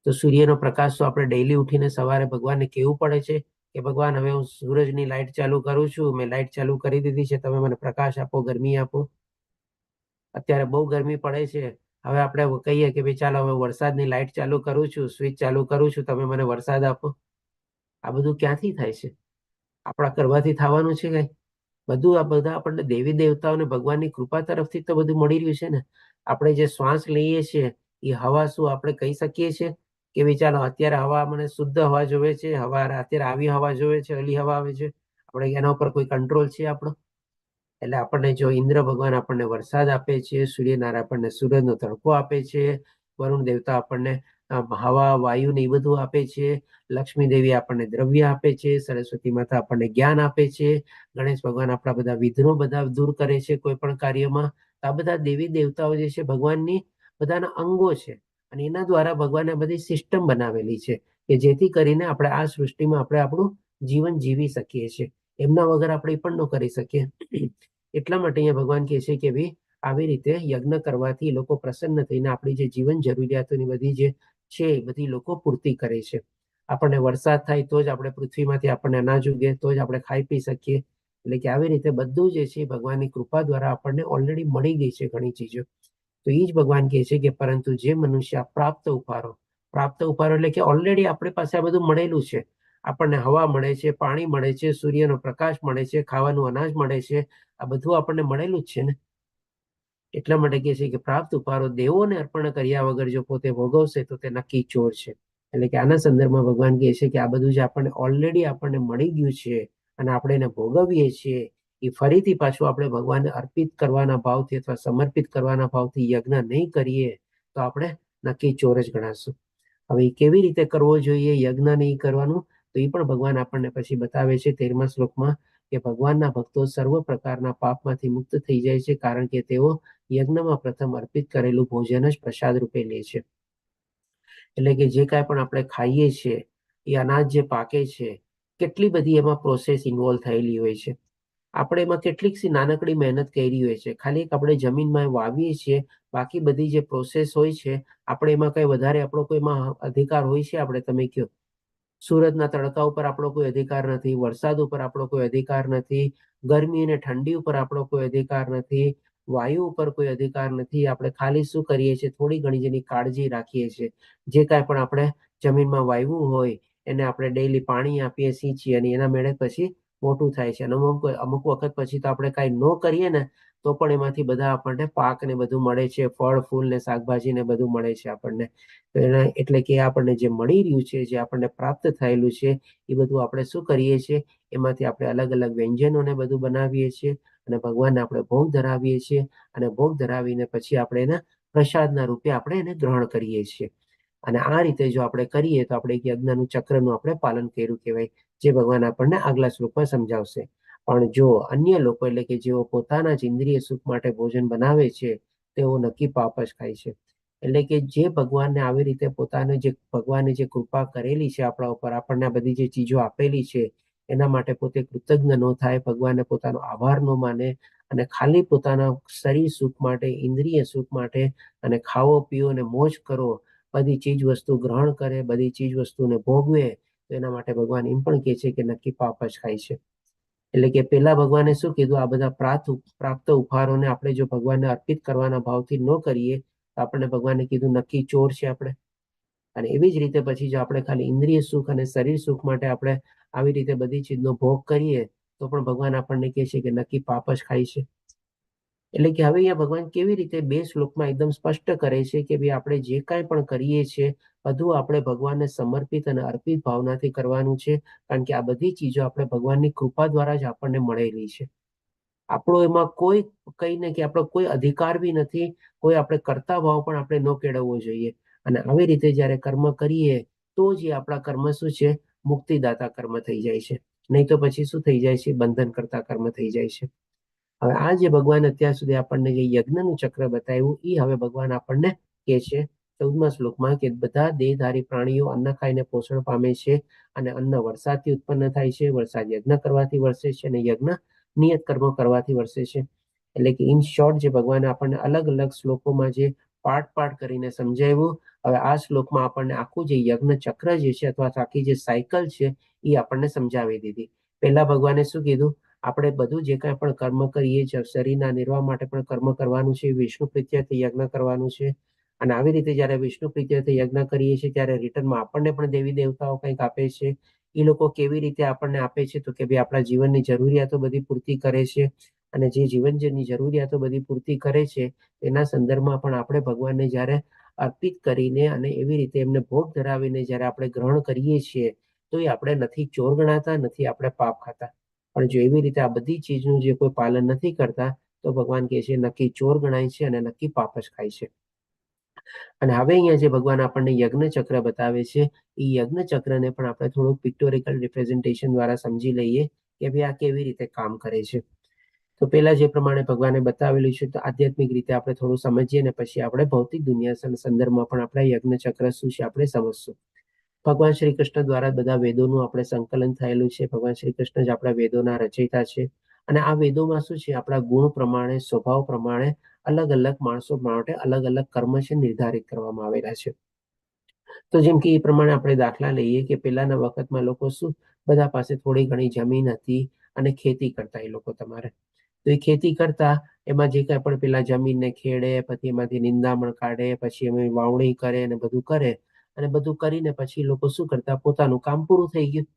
તો સૂર્યનો પ્રકાશ તો આપણે ડેઈલી ઉઠીને સવારે ભગવાનને કહેવું પડે છે કે ભગવાન હવે હું સૂરજની લાઈટ ચાલુ કરું છું, મેં લાઈટ ચાલુ કરી દીધી છે, તમે મને પ્રકાશ આપો, ગરમી આપો. અત્યારે બહુ ગરમી પડે છે, હવે આપણે કહીએ કે ભાઈ ચાલો હવે વરસાદની લાઈટ ચાલુ કરું છું, સ્વિચ ચાલુ કરું છું, તમે મને વરસાદ આપો. આ બધું ક્યાંથી થાય છે? આપણા કરવાથી થવાનું છે કઈ? બધું આ બધા આપણને દેવી દેવતાઓને ભગવાનની કૃપા તરફથી તો બધું મળી રહ્યું છે ને. આપણે જે શ્વાસ લઈએ છીએ એ હવા શું આપણે કહી શકીએ છીએ કે ભાઈ ચાલો અત્યારે હવા મને શુદ્ધ હવા જોવે છે, અત્યારે આવી હવા જોવે છે, ઓલી હવા આવે છે? આપણે એના ઉપર કોઈ કંટ્રોલ છે આપણો? એટલે આપણને જો ઇન્દ્ર ભગવાન આપણને વરસાદ આપે છે, સૂર્યનારાયણ આપણને સૂરજનો તડકો આપે છે, વરુણ દેવતા આપણને હવા, વાયુ ને એ બધું આપે છે, લક્ષ્મી દેવી આપણને દ્રવ્ય આપે છે, સરસ્વતી માતા આપણને જ્ઞાન આપે છે, ગણેશ ભગવાન આપણા બધા વિઘ્નો બધા દૂર કરે છે કોઈ પણ કાર્યમાં. આ બધા દેવી દેવતાઓ જે છે ભગવાનની બધાના અંગો છે, અને એના દ્વારા ભગવાને બધી સિસ્ટમ બનાવેલી છે કે જેથી કરીને આપણે આ સૃષ્ટિમાં આપણે આપણું જીવન જીવી શકીએ છીએ. એમના વગર આપણે એ પણ ન કરી શકીએ. એટલા માટે અહીંયા ભગવાન કહે છે કે ભાઈ આવી રીતે યજ્ઞ કરવાથી લોકો પ્રસન્ન થઈને આપણી જે જીવન જરૂરિયાતોની બધી જે છે એ બધી લોકો પૂર્તિ કરે છે. આપણને વરસાદ થાય તો જ આપણે પૃથ્વીમાંથી આપણને અનાજ ઉગે, તો જ આપણે ખાઈ પી શકીએ. એટલે કે આવી રીતે બધું જે છે ભગવાનની કૃપા દ્વારા આપણને ઓલરેડી મળી ગઈ છે ઘણી ચીજો. તો એ જ ભગવાન કહે છે કે પરંતુ જે મનુષ્ય પ્રાપ્ત ઉપહારો એટલે કે ઓલરેડી આપણી પાસે આ બધું મળેલું છે. આપણને હવા મળે છે, પાણી મળે છે, સૂર્યનો પ્રકાશ મળે છે, ખાવાનું અનાજ મળે છે, આ બધું આપણને મળેલું જ છે ને. એટલા માટે કહે છે કે પ્રાપ્ત ઉપહારો દેવોને અર્પણ કર્યા વગર જો પોતે ભોગવશે તો તે નક્કી ચોર છે. એટલે કે આના સંદર્ભમાં ભગવાન કહે છે કે આ બધું જે આપણને ઓલરેડી આપણને મળી ગયું છે અને આપણે એને ભોગવીએ છીએ, એ ફરીથી પાછું આપણે ભગવાનને અર્પિત કરવાના ભાવથી અથવા સમર્પિત કરવાના ભાવથી યજ્ઞ નહીં કરીએ તો આપણે નક્કી ચોર જ ગણાશું. હવે કેવી રીતે કરવો જોઈએ યજ્ઞ નહીં કરવાનું, તો એ પણ ભગવાન આપણને પછી બતાવે છે 13મા શ્લોકમાં કે ભગવાનના ભક્તો સર્વ પ્રકારના પાપમાંથી મુક્ત થઈ જાય છે, કારણ કે તેઓ યજ્ઞમાં પ્રથમ અર્પિત કરેલું ભોજન જ પ્રસાદ રૂપે લે છે. એટલે કે જે કાંઈ પણ આપણે ખાઈએ છીએ એ અનાજ જે પાકે છે, કેટલી બધી એમાં પ્રોસેસ ઇન્વોલ્વ થયેલી હોય છે. આપણે એમાં કેટલીક સી નાનકડી મહેનત કરી હોય છે. ખાલી એક આપણે જમીનમાં વાવીએ છીએ, બાકી બધી જે પ્રોસેસ હોય છે આપણે એમાં કઈ વધારે આપણો કોઈ એમાં અધિકાર હોય છે? આપણે તમે કહો. સૂરજના તડકા ઉપર આપણો કોઈ અધિકાર નથી, વરસાદ ઉપર આપણો કોઈ અધિકાર નથી, ગરમી અને ઠંડી ઉપર આપણો કોઈ અધિકાર નથી, વાયુ ઉપર કોઈ અધિકાર નથી. આપણે ખાલી શું કરીએ છીએ? થોડી ઘણી જેની કાળજી રાખીએ છીએ. જે કાંઈ પણ આપણે જમીનમાં વાવ્યું હોય એને આપણે ડેઈલી પાણી આપીએ, સિંચીએ અને એના મેળે પછી મોટું થાય છે. અને અમુક વખત પછી તો આપણે કાંઈ ન કરીએ ને તો પણ એમાંથી બધા આપણને પાક ને બધું મળે છે, ફળ ફૂલ ને શાકભાજી ને બધું મળે છે આપણને. તો એના એટલે કે આપણને જે મળી રહ્યું છે, જે આપણને પ્રાપ્ત થયેલું છે, એ બધું આપણે શું કરીએ છીએ? એમાંથી આપણે અલગ અલગ વ્યંજનોને બધું બનાવીએ છીએ અને ભગવાનને આપણે ભોગ ધરાવીએ છીએ. અને ભોગ ધરાવીને પછી આપણે એના પ્રસાદના રૂપે આપણે એને ગ્રહણ કરીએ છીએ. અને આ રીતે જો આપણે કરીએ તો આપણે યજ્ઞનું ચક્રનું આપણે પાલન કર્યું કહેવાય, જે ભગવાન આપણને આગલા શ્લોકમાં સમજાવશે. પણ જો અન્ય લોકો એટલે કે જેઓ પોતાના જ ઇન્દ્રિય સુખ માટે ભોજન બનાવે છે, તેઓ નક્કી પાપ જ ખાય છે. એટલે કે જે ભગવાનને આવી રીતે પોતાને જે ભગવાને જે કૃપા કરેલી છે આપણા ઉપર, આપણને આ બધી જે ચીજો આપેલી છે, એના માટે પોતે કૃતજ્ઞ ન થાય, ભગવાનને પોતાનો આભાર ન માને અને ખાલી પોતાના શરીર સુખ માટે, ઇન્દ્રિય સુખ માટે અને ખાવો પીવો અને મોજ કરો, બધી ચીજ વસ્તુ ગ્રહણ કરે, બધી ચીજ વસ્તુને ભોગવે, તો એના માટે ભગવાન એમ પણ કહે છે કે નક્કી પાપ જ ખાય છે. એટલે કે પેલા ભગવાને શું કીધું? આ બધા પ્રાપ્ત ઉપહારોને આપણે જો ભગવાનને અર્પિત કરવાના ભાવથી ન કરીએ તો આપણને ભગવાને કીધું નક્કી ચોર છે આપણે. અને એવી જ રીતે પછી જો આપણે ખાલી ઇન્દ્રિય સુખ અને શરીર સુખ માટે આપણે આવી રીતે બધી ચીજનો ભોગ કરીએ તો પણ ભગવાન આપણને કહે છે કે નક્કી પાપ જ ખાય છે. એટલે કે હવે અહીંયા ભગવાન કેવી રીતે બે શ્લોકમાં એકદમ સ્પષ્ટ કરે છે કે ભાઈ આપણે જે કાંઈ પણ કરીએ છીએ બધું આપણે ભગવાનને સમર્પિત અને અર્પિત ભાવનાથી કરવાનું છે, કારણ કે આ બધી ચીજો આપણે ભગવાનની કૃપા દ્વારા જ આપણને મળેલી છે. આપણો એમાં કોઈ કહીને કે આપણો કોઈ અધિકાર બી નથી, કોઈ આપણે કરતા ભાવ પણ આપણે ન કેળવવો જોઈએ. અને આવી રીતે જ્યારે કર્મ કરીએ તો જ એ આપણા કર્મ શું છે? મુક્તિદાતા કર્મ થઈ જાય છે. નહીં તો પછી શું થઈ જાય છે? બંધન કરતા કર્મ થઈ જાય છે. હવે આ જે ભગવાન અત્યાર સુધી આપણને જે યજ્ઞનું ચક્ર બતાવ્યું, એ હવે ભગવાન આપણને કહે છે 14મા શ્લોકમાં કે બધા દેહધારી પ્રાણીઓ અન્ન ખાઈને પોષણ પામે છે અને અન્ન વરસાદથી ઉત્પન્ન થાય છે, વરસાદ યજ્ઞ કરવાથી વરસે છે અને યજ્ઞ નિયત કર્મ કરવાથી વરસે છે. એટલે કે ઇન શોર્ટ જે ભગવાને આપણને અલગ અલગ શ્લોકોમાં જે પાઠ કરીને સમજાવ્યું, હવે આ શ્લોકમાં આપણને આખું જે યજ્ઞ ચક્ર જે છે અથવા આખી જે સાયકલ છે એ આપણને સમજાવી દીધી. પહેલા ભગવાને શું કીધું? આપણે બધું જે કાંઈ પણ કર્મ કરીએ છીએ, શરીરના નિર્વાહ માટે પણ કર્મ કરવાનું છે, વિષ્ણુ પ્રીત્યર્થે યજ્ઞ કરવાનું છે. અને આવી રીતે જ્યારે વિષ્ણુ પ્રીત્યર્થે યજ્ઞ કરીએ છીએ ત્યારે રિટર્નમાં આપણને પણ દેવી દેવતાઓ કંઈક આપે છે. એ લોકો કેવી રીતે આપણને આપે છે? તો કે ભાઈ આપણા જીવનની જરૂરિયાતો બધી પૂર્તિ કરે છે. અને જે જીવનની જરૂરિયાતો બધી પૂર્તિ કરે છે એના સંદર્ભમાં પણ આપણે ભગવાનને જ્યારે અર્પિત કરીને અને એવી રીતે એમને ભોગ ધરાવીને જ્યારે આપણે ગ્રહણ કરીએ છીએ તો એ આપણે નથી ચોર ગણાતા, નથી આપણે પાપ ખાતા. પણ જો એવી રીતે આ બધી ચીજનું જે કોઈ પાલન નથી કરતા તો ભગવાન કહે છે નક્કી ચોર ગણાય છે અને નક્કી પાપ જ ખાય છે. અને હવે અહીંયા જે ભગવાન આપણને યજ્ઞ ચક્ર બતાવે છે, એ યજ્ઞ ચક્રને પણ આપણે થોડુંક પિક્ટોરિકલ રિપ્રેઝન્ટેશન દ્વારા સમજી લઈએ કે ભાઈ આ કેવી રીતે કામ કરે છે. તો પેલા જે પ્રમાણે ભગવાને બતાવેલું છે તો આધ્યાત્મિક રીતે આપણે થોડું સમજીએ ને પછી આપણે ભૌતિક દુનિયા સંદર્ભમાં પણ આપણે યજ્ઞ ચક્ર શું છે આપણે સમજશું. ભગવાન શ્રી કૃષ્ણ દ્વારા બધા વેદોનું આપણે સંકલન થયેલું છે. ભગવાન શ્રી કૃષ્ણ જ આપણા વેદોના રચયિતા છે. અને આ વેદોમાં શું છે? આપણા ગુણ પ્રમાણે, સ્વભાવ પ્રમાણે અલગ અલગ માણસો માટે અલગ અલગ કર્મ છે નિર્ધારિત કરવામાં આવેલા છે. તો જેમ કે એ પ્રમાણે આપણે દાખલા લઈએ કે પહેલાના વખતમાં લોકો શું, બધા પાસે થોડી ઘણી જમીન હતી અને ખેતી કરતા એ લોકો તમારે. તો એ ખેતી કરતા એમાં જે કાંઈ પણ પેલા જમીનને ખેડે, પછી એમાંથી નિંદામણ કાઢે, પછી એમાં વાવણી કરે અને બધું કરે. અને બધું કરીને પછી લોકો શું કરતા? પોતાનું કામ પૂરું થઈ ગયું.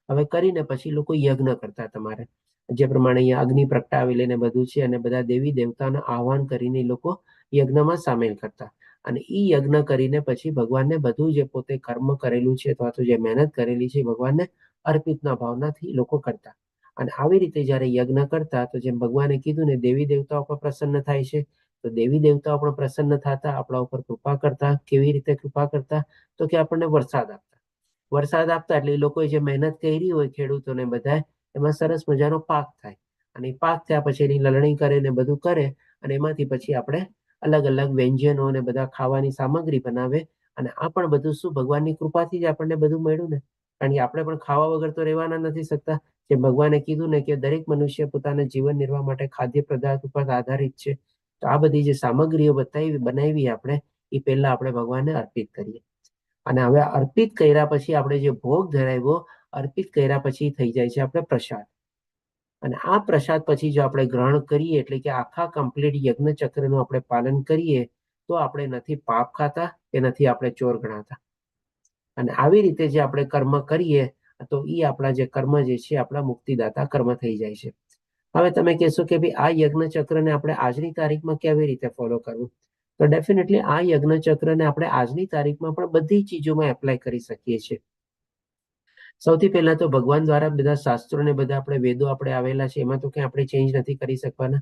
હવે કરીને પછી લોકો યજ્ઞ કરતા તમારે. જે પ્રમાણે અહીંયા અગ્નિ પ્રગટાવી લઈને બધું છે અને બધા દેવી દેવતાનું આહવાન કરીને લોકો યજ્ઞમાં સામેલ કરતા. અને એ યજ્ઞ કરીને પછી ભગવાનને બધું જે પોતે કર્મ કરેલું છે અથવા તો જે મહેનત કરેલી છે ભગવાનને અર્પિતના ભાવનાથી લોકો કરતા. અને આવી રીતે જ્યારે યજ્ઞ કરતા તો જેમ ભગવાને કીધું ને દેવી દેવતાઓ પણ પ્રસન્ન થાય છે. તો દેવી દેવતાઓ પણ પ્રસન્ન થતા, આપણા ઉપર કૃપા કરતા. કેવી રીતે કૃપા કરતા? તો કે આપણને વરસાદ આપતા. વરસાદ આપતા એટલે એ લોકોએ જે મહેનત કરી હોય ખેડૂતોને બધાય એમાં સરસ મજાનો પાક થાય, અને પાક થયા પછી એની લલણી કરે ને બધું કરે, અને એમાંથી પછી આપણે અલગ અલગ વ્યંજનો અને બધા ખાવાની સામગ્રી બનાવે. અને આ પણ બધું શું ભગવાનની કૃપાથી જ આપણને બધું મળ્યું ને, કારણ કે આપણે પણ ખાવા વગર તો રહેવાના નથી શકતા. જે ભગવાને કીધું ને કે દરેક મનુષ્ય પોતાના જીવન નિર્વાહ માટે ખાદ્ય પદાર્થ ઉપર આધારિત છે. તો આ બધી જે સામગ્રીઓ બનાવી આપણે, એ પહેલા આપણે ભગવાનને અર્પિત કરીએ. અને હવે અર્પિત કર્યા પછી આપણે જે ભોગ ધરાવ્યો, અર્પિત કર્યા પછી થઈ જાય છે આપણે પ્રસાદ. અને આ પ્રસાદ પછી જો આપણે ગ્રહણ કરીએ, એટલે કે આખા કમ્પ્લીટ યજ્ઞ ચક્રનું આપણે પાલન કરીએ, તો આપણે નથી પાપ ખાતા કે નથી આપણે ચોર ગણાતા. અને આવી રીતે જે આપણે કર્મ કરીએ, તો એ આપણા જે કર્મ જે છે આપણા મુક્તિદાતા કર્મ થઈ જાય છે. હવે તમે કહેશો કે ભાઈ આ યજ્ઞ ચક્રને આપણે આજની તારીખમાં કેવી રીતે ફોલો કરવું? તો ડેફિનેટલી આ યજ્ઞ ચક્રને આપણે આજની તારીખમાં પણ બધી ચીજોમાં એપ્લાય કરી શકીએ છીએ. સૌથી પહેલા તો ભગવાન દ્વારા બધા શાસ્ત્રો ને બધા આપણે વેદો આપણે આવેલા છે, એમાં તો કંઈ આપણે ચેન્જ નથી કરી શકવાના.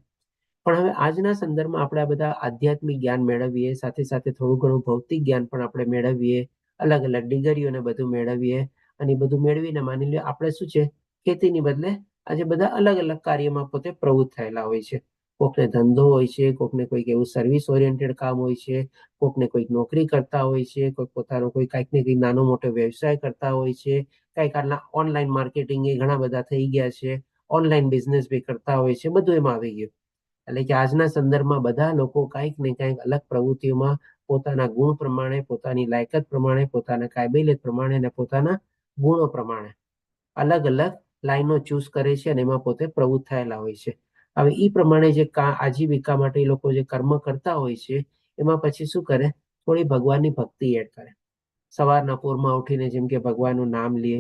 પણ હવે આજના સંદર્ભમાં આપણે આ બધા આધ્યાત્મિક જ્ઞાન મેળવીએ, સાથે સાથે થોડું ઘણું ભૌતિક જ્ઞાન પણ આપણે મેળવીએ, અલગ અલગ ડિગ્રીઓને બધું મેળવીએ. અને એ બધું મેળવીને માની લો આપણે શું છે, ખેતીની બદલે આજે બધા અલગ અલગ કાર્યમાં પોતે પ્રવૃત્ત થયેલા હોય છે. કોકને ધંધો હોય છે, કોકને કોઈક એવું સર્વિસ ઓરિએન્ટેડ કામ હોય છે, કોકને કોઈક નોકરી કરતા હોય છે, કોઈક પોતાનો કોઈ કાંઈક ને કંઈક નાનો મોટો વ્યવસાય કરતા હોય છે. કંઈક આટલા ઓનલાઈન માર્કેટિંગ એ ઘણા બધા થઈ ગયા છે, ઓનલાઈન બિઝનેસ બી કરતા હોય છે, બધું એમાં આવી ગયું. એટલે કે આજના સંદર્ભમાં બધા લોકો કંઈક ને કંઈક અલગ પ્રવૃત્તિઓમાં પોતાના ગુણ પ્રમાણે, પોતાની લાયકાત પ્રમાણે, પોતાના કાબેલિયત પ્રમાણે અને પોતાના ગુણો પ્રમાણે અલગ અલગ લાઈનો ચૂઝ કરે છે, અને એમાં પોતે પ્રવૃત્ત થયેલા હોય છે. હવે એ પ્રમાણે જે આજીવિકા માટે એ લોકો જે કર્મ કરતા હોય છે, એમાં પછી શું કરે, થોડી ભગવાનની ભક્તિ એડ કરે. સવારના પોરમાં ઉઠીને જેમ કે ભગવાનનું નામ લે,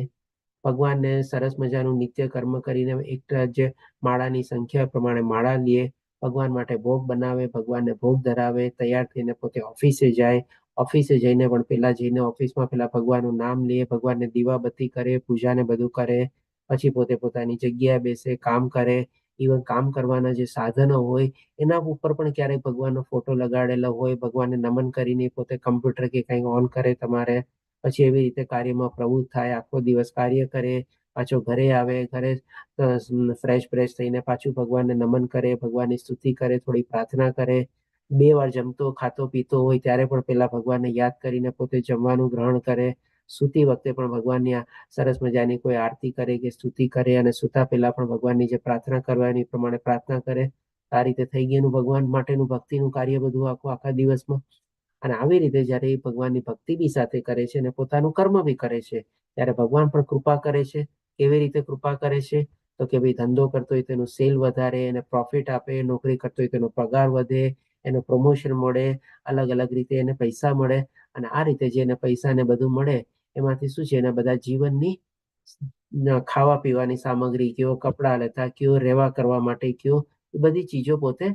ભગવાનને સરસ મજાનું નિત્ય કર્મ કરીને એક જે માળાની સંખ્યા પ્રમાણે માળા લે, ભગવાન માટે ભોગ બનાવે, ભગવાનને ભોગ ધરાવે, તૈયાર થઈને પોતે ઓફિસે જાય. ઓફિસે જઈને પણ પેલા જઈને ઓફિસમાં પેલા ભગવાનનું નામ લે, ભગવાનને દીવાબત્તી કરે, પૂજાને બધું કરે. પછી પોતે પોતાની જગ્યાએ બેસે, કામ કરે. ઇવન કામ કરવાના જે સાધનો હોય એના ઉપર પણ ક્યારેક ભગવાનનો ફોટો લગાડેલો હોય, ભગવાનને નમન કરીને પોતે કમ્પ્યુટર કે કંઈ ઓન કરે તમારે. પછી એવી રીતે કાર્યમાં પ્રવૃત્ત થાય, આખો દિવસ કાર્ય કરે, પાછો ઘરે આવે, ઘરે ફ્રેશ થઈને પાછું ભગવાનને નમન કરે, ભગવાનની સ્તુતિ કરે, થોડી પ્રાર્થના કરે. 2 વાર જમતો ખાતો પીતો હોય ત્યારે પણ પેલા ભગવાનને યાદ કરીને પોતે જમવાનું ગ્રહણ કરે. સૂતી વખતે પણ ભગવાનની સરસ મજાની કોઈ આરતી કરે કે સ્તુતિ કરે, અને સૂતા પહેલા પણ ભગવાનની જે પ્રાર્થના કરવાની પ્રમાણે પ્રાર્થના કરે. આ રીતે થઈ ગયું ભગવાન માટેનું ભક્તિનું કાર્ય બધું આખા દિવસમાં. અને આવી રીતે જ્યારે એ ભગવાનની ભક્તિ બી સાથે કરે છે અને પોતાનું કર્મ બી કરે છે, ત્યારે ભગવાન પણ કૃપા કરે છે. કેવી રીતે કૃપા કરે છે? તો કે ભાઈ ધંધો કરતો હોય તેનું સેલ વધારે, એને પ્રોફિટ આપે, નોકરી કરતો હોય તેનો પગાર વધે, એનો પ્રમોશન મળે, અલગ અલગ રીતે એને પૈસા મળે. અને આ રીતે જે એને પૈસા ને બધું મળે, એમાંથી શું છે, એના બધા જીવનની ખાવા પીવાની સામગ્રી કયો, કપડા લેતા કયો, રહેવા કરવા માટે કયો, એ બધી ચીજો પોતે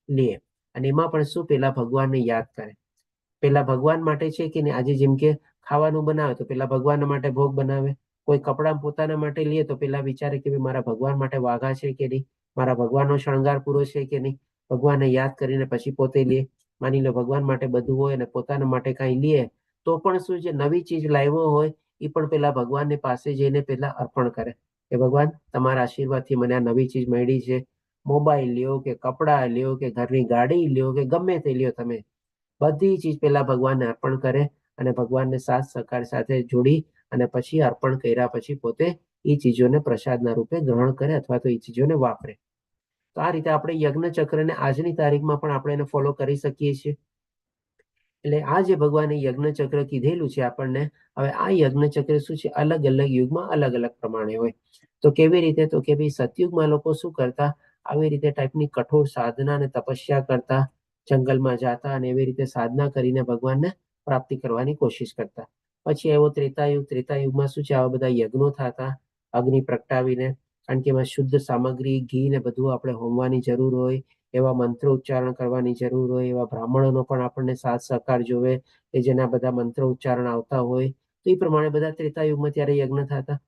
લે. અને એમાં પણ શું, પેલા ભગવાનને યાદ કરે. પેલા ભગવાન માટે છે કે નહીં, આજે જેમ કે ખાવાનું બનાવે તો પેલા ભગવાન માટે ભોગ બનાવે. કોઈ કપડા પોતાના માટે લે તો પેલા વિચારે કે મારા ભગવાન માટે વાઘા છે કે નહીં, મારા ભગવાનનો શણગાર પૂરો છે કે નહીં. ભગવાનને યાદ કરીને પછી પોતે લે. માની લો ભગવાન માટે બધું હોય અને પોતાના માટે કાંઈ લે, તો પણ શું છે, નવી ચીજ લાવ્યો હોય એ પણ પેલા ભગવાનની પાસે જઈને પેલા અર્પણ કરે કે ભગવાન તમારા આશીર્વાદથી મને આ નવી ચીજ મળી છે. મોબાઈલ લ્યો કે કપડા લ્યો કે ઘરની ગાડી લ્યો કે ગમે તે લ્યો, તમે બધી ચીજ પેલા ભગવાનને અર્પણ કરે. અને ભગવાનને સાથ સહકાર સાથે જોડી અને પછી અર્પણ કર્યા પછી પોતે એ ચીજોને પ્રસાદના રૂપે ગ્રહણ કરે, અથવા તો એ ચીજોને વાપરે. તો આ રીતે આપણે યજ્ઞ ચક્રને આજની તારીખમાં પણ આપણે એને ફોલો કરી શકીએ છીએ. એટલે આ જે ભગવાને યજ્ઞ ચક્ર કીધેલું છે આપણને, હવે આ યજ્ઞ ચક્ર શું છે, અલગ અલગ યુગમાં અલગ અલગ પ્રમાણે હોય. તો કેવી રીતે? તો કે ભાઈ સતયુગમાં લોકો શું કરતા, આવી રીતે ટાઈપની કઠોર સાધના અને તપસ્યા કરતા, જંગલમાં જાતા અને એવી રીતે સાધના કરીને ભગવાનને પ્રાપ્તિ કરવાની કોશિશ કરતા. પછી એવો ત્રેતાયુગ. ત્રેતાયુગમાં શું છે, આવા બધા યજ્ઞો થતા અગ્નિ પ્રગટાવીને, કારણ કે એમાં શુદ્ધ સામગ્રી, ઘી ને બધું આપણે હોમવાની જરૂર હોય, એવા મંત્રો ઉચ્ચારણ કરવાની જરૂર હોય, એવા બ્રાહ્મણોનો પણ આપણને સાથ સહકાર જોવે કે જેના બધા મંત્રો ઉચ્ચારણ આવતા હોય. તો એ પ્રમાણે બધા ત્રેતાયુગમાં ત્યારે યજ્ઞ થતા.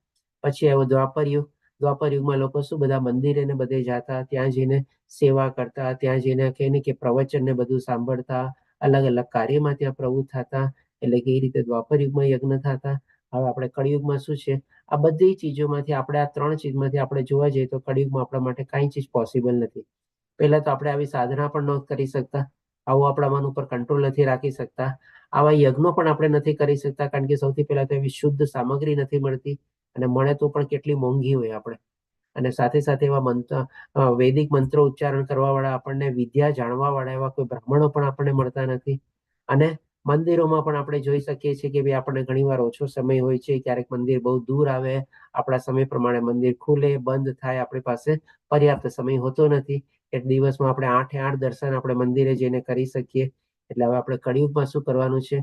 પછી એવો દ્વાપર યુગ. દ્વાપર યુગમાં લોકો શું, બધા મંદિરે ને બધે જતા, ત્યાં જઈને સેવા કરતા, ત્યાં જઈને કે પ્રવચન ને બધું સાંભળતા, અલગ અલગ કાર્યમાં ત્યાં પ્રવૃત્ત થતા. એટલે કે એ રીતે દ્વાપર યુગમાં યજ્ઞ થતા. હવે આપણે કળિયુગમાં શું છે, આ બધી ચીજોમાંથી આપણે આ 3 ચીજમાંથી આપણે જોવા જઈએ તો કળિયુગમાં આપણા માટે કાંઈ ચીજ પોસિબલ નથી. પહેલા તો આપણે આવી સાધના પણ ન કરી શકતા, આવું આપણા મન ઉપર કંટ્રોલ નથી રાખી શકતા, આવા યજ્ઞો પણ આપણે નથી કરી શકતા, કારણ કે સૌથી પહેલા તો એવી શુદ્ધ સામગ્રી નથી મળતી, અને મળે તો પણ કેટલી મોંઘી હોય આપણે. અને સાથે સાથે એવા વૈદિક મંત્રો ઉચ્ચારણ કરવા વાળા, આપણને વિદ્યા જાણવા વાળા એવા કોઈ બ્રાહ્મણો પણ આપણને મળતા નથી. અને મંદિરોમાં પણ આપણે જોઈ શકીએ છીએ કે ભાઈ આપણને ઘણીવાર ઓછો સમય હોય છે, ક્યારેક મંદિર બહુ દૂર આવે, આપણા સમય પ્રમાણે મંદિર ખુલે બંધ થાય, આપણી પાસે પર્યાપ્ત સમય હોતો નથી. એક દિવસમાં આપણે 8 દર્શન આપણે મંદિરે જઈને કરી શકીએ. એટલે હવે આપણે કળિયુગમાં શું કરવાનું છે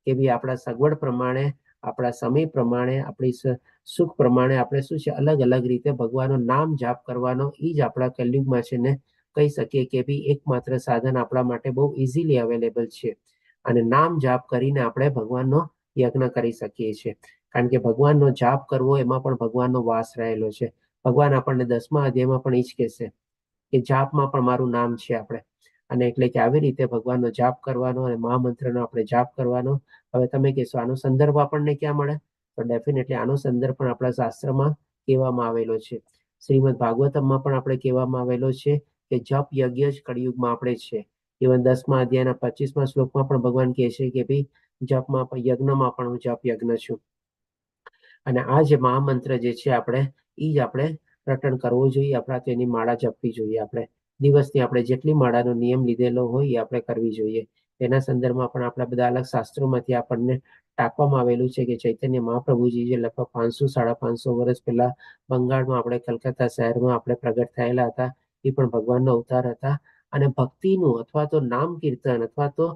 કે ભાઈ આપણા સગવડ પ્રમાણે, આપણા સમય પ્રમાણે, આપણી સુખ પ્રમાણે આપણે શું છે અલગ અલગ રીતે ભગવાનનું નામ જાપ કરવાનો. એ જ આપણા કલયુગમાં છે ને કહી શકીએ કે ભાઈ એકમાત્ર સાધન આપણા માટે બહુ ઇઝીલી અવેલેબલ છે. અને નામ જાપ કરીને આપણે ભગવાનનો યજ્ઞ કરી શકીએ છીએ, કારણ કે ભગવાનનો જાપ કરવો એમાં પણ ભગવાનનો વાસ રહેલો છે. ભગવાન આપણને 10મા અધ્યાયમાં પણ એ જ કહેશે કે જાપમાં પણ મારું નામ છે આપણે. અને એટલે કે આવી રીતે ભગવાનનો જાપ કરવાનો અને મહામંત્રનો આપણે જાપ કરવાનો. હવે તમે કહેશો આનો સંદર્ભ આપણને ક્યાં મળે? તો ડેફિનેટલી આનો સંદર્ભ પણ આપણા શાસ્ત્રમાં કહેવામાં આવેલો છે. શ્રીમદ ભાગવતમમાં પણ આપણે કહેવામાં આવેલો છે કે જપ યજ્ઞ જ કળિયુગમાં આપણે છે. ઇવન 10મા અધ્યાયના 25મા શ્લોકમાં પણ ભગવાન કહે છે કે ભાઈ જપમાં પણ, યજ્ઞમાં પણ હું જપ યજ્ઞ છું. અને આ જે મહામંત્ર જે છે આપણે, એ જ આપણે રટણ કરવું જોઈએ. આપણા તેની માળા જપવી જોઈએ. આપણે દિવસની આપણે જેટલી માળાનો નિયમ લીધેલો હોય એ આપણે કરવી જોઈએ. તેના સંદર્ભમાં પણ આપણા બધા અલગ શાસ્ત્રોમાંથી આપણને ટાંકવામાં આવેલું છે કે ચૈતન્ય મહાપ્રભુજી જે લગભગ 500-550 વર્ષ પહેલા બંગાળમાં, આપણે કલકત્તા શહેરમાં આપણે પ્રગટ થયેલા હતા, એ પણ ભગવાનનો અવતાર હતા. અને ભક્તિનું અથવા તો નામ કીર્તન અથવા તો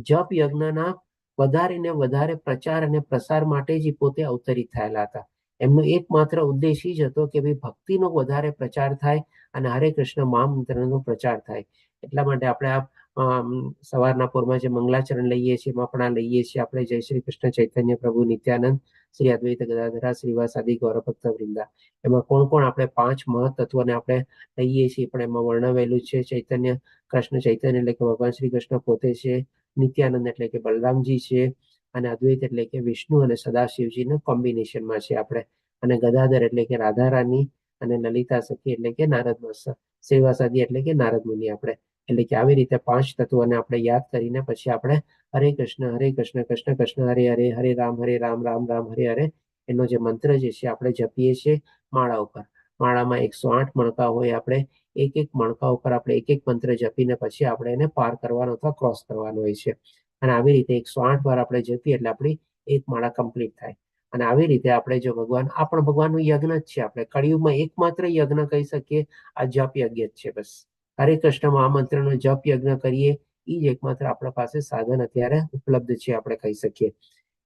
જપ યજ્ઞના વધારે ને વધારે પ્રચાર અને પ્રસાર માટે જ પોતે અવતરિત થયેલા હતા. એમનો એકમાત્ર ઉદ્દેશ જ હતો કે ભાઈ ભક્તિનો વધારે પ્રચાર થાય અને હરે કૃષ્ણ મહામંત્રનો પ્રચાર થાય. એટલા માટે આપણે આ સવારના પોરમાં જે મંગલાચરણ લઈએ છીએ એમાં પણ આ લઈએ છીએ આપણે, જય શ્રી કૃષ્ણ ચૈતન્ય પ્રભુ નિત્યાનંદ શ્રી અદ્વૈત ગદાધરા શ્રીવાસાદિ ગૌરભક્ત વૃંદા. એમાં કોણ કોણ આપણે 5 મહત્વને આપણે લઈએ છીએ પણ એમાં વર્ણવેલું છે. ચૈતન્ય, કૃષ્ણ ચૈતન્ય એટલે કે ભગવાન શ્રી કૃષ્ણ પોતે છે, નિત્યાનંદ એટલે કે બલરામજી છે, અને અદ્વૈત એટલે કે વિષ્ણુ અને સદાશિવજીના કોમ્બિનેશનમાં છે આપણે, અને ગદાધર એટલે કે રાધા રાની, અને લલિતા સખી એટલે કે નારદ શ્રીવાસાદિ એટલે કે નારદ મુનિ. આપણે એટલે કે આવી રીતે 5 તત્વોને આપણે યાદ કરીને પછી આપણે હરે કૃષ્ણ કૃષ્ણ કૃષ્ણ હરે હરે, હરે રામ રામ રામ હરે હરે એનો જે મંત્ર જે છે આપણે જપીએ છીએ માળા ઉપર. માળામાં 108 મણકા હોય. આપણે એક એક મણકા ઉપર આપણે એક એક મંત્ર જપીને પછી આપણે એને પાર કરવાનો અથવા ક્રોસ કરવાનો હોય છે. અને આવી રીતે 108 વાર આપણે જપીએ એટલે આપણી એક માળા કમ્પ્લીટ થાય. અને આવી રીતે આપણે જો ભગવાન, આ પણ ભગવાનનું યજ્ઞ જ છે. આપણે કળિયુગમાં એકમાત્ર યજ્ઞ કહી શકીએ આ જપ યજ્ઞ જ છે. બસ હરે કૃષ્ણ મહામંત્રનો જપ યજ્ઞ કરીએ એ જ એકમાત્ર આપણા પાસે સાધન અત્યારે ઉપલબ્ધ છે આપણે કહી શકીએ.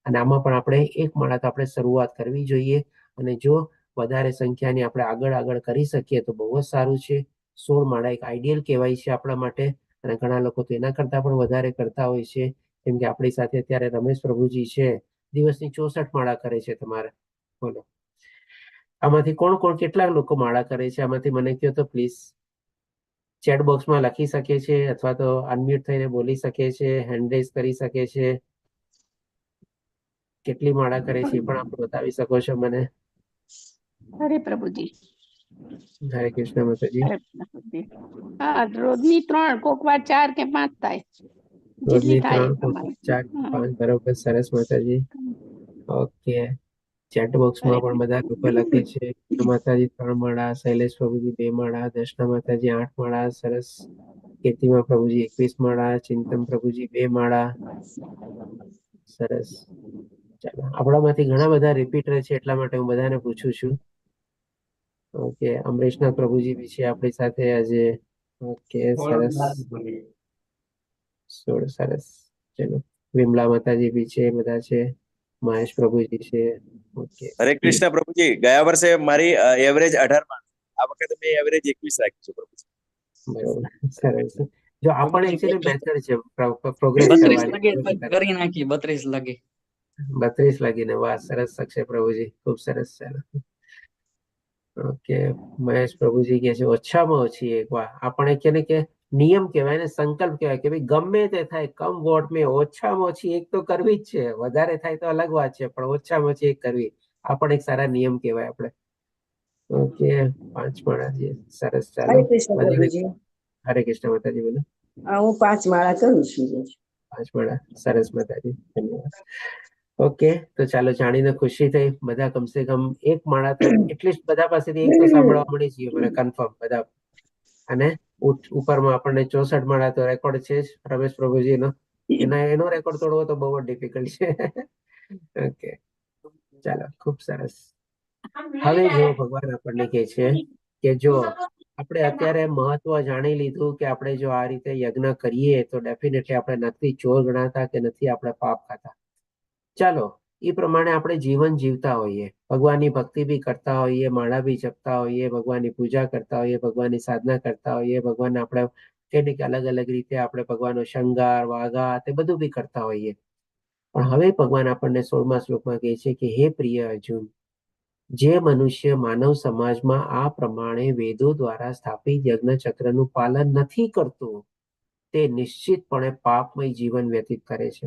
અને આમાં પણ આપણે એક માળા તો આપણે શરૂઆત કરવી જોઈએ. અને જો વધારે સંખ્યાની આપણે આગળ કરી શકીએ તો બહુ જ સારું છે. 16 માળા એક આઈડિયલ કહેવાય છે આપણા માટે. અને ઘણા લોકો તો એના કરતા પણ વધારે કરતા હોય છે. કેમ કે આપણી સાથે અત્યારે રમેશ પ્રભુજી છે, દિવસની 64 માળા કરે છે. તમારે બોલો, આમાંથી કોણ કોણ કેટલા લોકો માળા કરે છે? આમાંથી મને કહો તો પ્લીઝ. ચેટ બોક્સમાં લખી શકે છે અથવા તો અનમ્યુટ થઈને બોલી શકે છે, હેન્ડ રેઝ કરી શકે છે. કેટલી માળા કરે છે એ પણ આપ બતાવી શકો છો મને. હરે પ્રભુજી. હરે કૃષ્ણ માતાજી. હરે પ્રભુજી. હા, રોજની 3, કોક વાર 4 કે 5 થાય, જેટલી રોજની થાય 3, તમારે. 4, 5 બરોબર, સરસ માતાજી. ઓકે, ચેટ બોક્સમાં પણ બધા લોકો લખે છે માતાજી 3 માળા, શૈલેષ પ્રભુજી 2 માળા, દર્શના માતાજી 8 માળા, સરસ. કીર્તિમા પ્રભુજી 21 માળા, ચિંતન પ્રભુજી 2 માળા, સરસ. ચાલો, આપણામાંથી ઘણા બધા રિપીટર છે એટલા માટે હું બધાને પૂછું છું. ઓકે, અમરેશનાથ પ્રભુજી બી છે આપણી સાથે આજે. ઓકે, સરસ. 16, સરસ. ચલો, વિમલા માતાજી બી છે, બધા છે. મહેશ પ્રભુજી છે. ઓકે, હરે કૃષ્ણ પ્રભુજી, ગયા વર્ષે મારી એવરેજ 18 માર્ક, આ વખતે મેં એવરેજ 21 રાખી છે પ્રભુજી. બરોબર, સરસ. જો આપણે એકચ્યુઅલી મેથડ છે પ્રોગ્રેસ 32 કરવાની. લગે કરી નાખી, 32 લગે. 32 લાગીને, વાહ, સરસ અક્ષય પ્રભુજી, ખૂબ સરસ. ચાલો, ઓકે, મહેશ પ્રભુજી કે છે ઓછામાં ઓછી એક. વાહ, આપણે કે નિયમ કહેવાય ને, સંકલ્પ કહેવાય કે ભાઈ ગમે તે થાય, કમ વોટ મેં ઓછામાં ઓછી એક તો કરવી જ છે. વધારે થાય તો અલગ વાત છે, પણ ઓછામાં ઓછી એક કરવી. આ પણ એક સારા નિયમ કહેવાય આપણે. ઓકે, 5 માળા છે. સરસ. ચાલો હરે કૃષ્ણ બધાને પ્રભુજી. હરે કૃષ્ણ માતાજી. બોલો. હું 5 માળા કરું છું રોજ. 5 માળા. સરસ માતાજી, ધન્યવાદ. ઓકે, તો ચાલો જાણીને ખુશી થઈ. બધા કમસે કમ 1 માળા તો એટલીસ્ટ બધા પાસેથી 1 તો સાંભળવા મળી જોઈએ મને કન્ફર્મ બધા. અને ઉપરમાં આપણને 64 માળા તો રેકોર્ડ છે જ રમેશ પ્રભુજીનો. એનો રેકોર્ડ તોડવો તો બહુ જ ડિફિકલ્ટ છે. ઓકે, ચાલો ખૂબ સરસ. હવે જો ભગવાન આપણને કહે છે કે જો આપણે અત્યારે મહત્વ જાણી લીધું કે આપણે જો આ રીતે યજ્ઞ કરીએ તો ડેફિનેટલી આપણે નથી ચોર ગણાતા કે નથી આપણે પાપ ખાતા. ચાલો એ પ્રમાણે આપણે જીવન જીવતા હોઈએ, ભગવાનની ભક્તિ બી કરતા હોઈએ, માળા બી જપતા હોઈએ, ભગવાનની પૂજા કરતા હોઈએ, ભગવાનની સાધના કરતા હોઈએ, ભગવાનને આપણે કઈ કે અલગ અલગ રીતે આપણે ભગવાનનો શણગાર વાઘા તે બધું બી કરતા હોઈએ. પણ હવે ભગવાન આપણને 16મા શ્લોકમાં કહે છે કે હે પ્રિય અર્જુન, જે મનુષ્ય માનવ સમાજમાં આ પ્રમાણે વેદો દ્વારા સ્થાપિત યજ્ઞ ચક્રનું પાલન નથી કરતું તે નિશ્ચિતપણે પાપમય જીવન વ્યતીત કરે છે.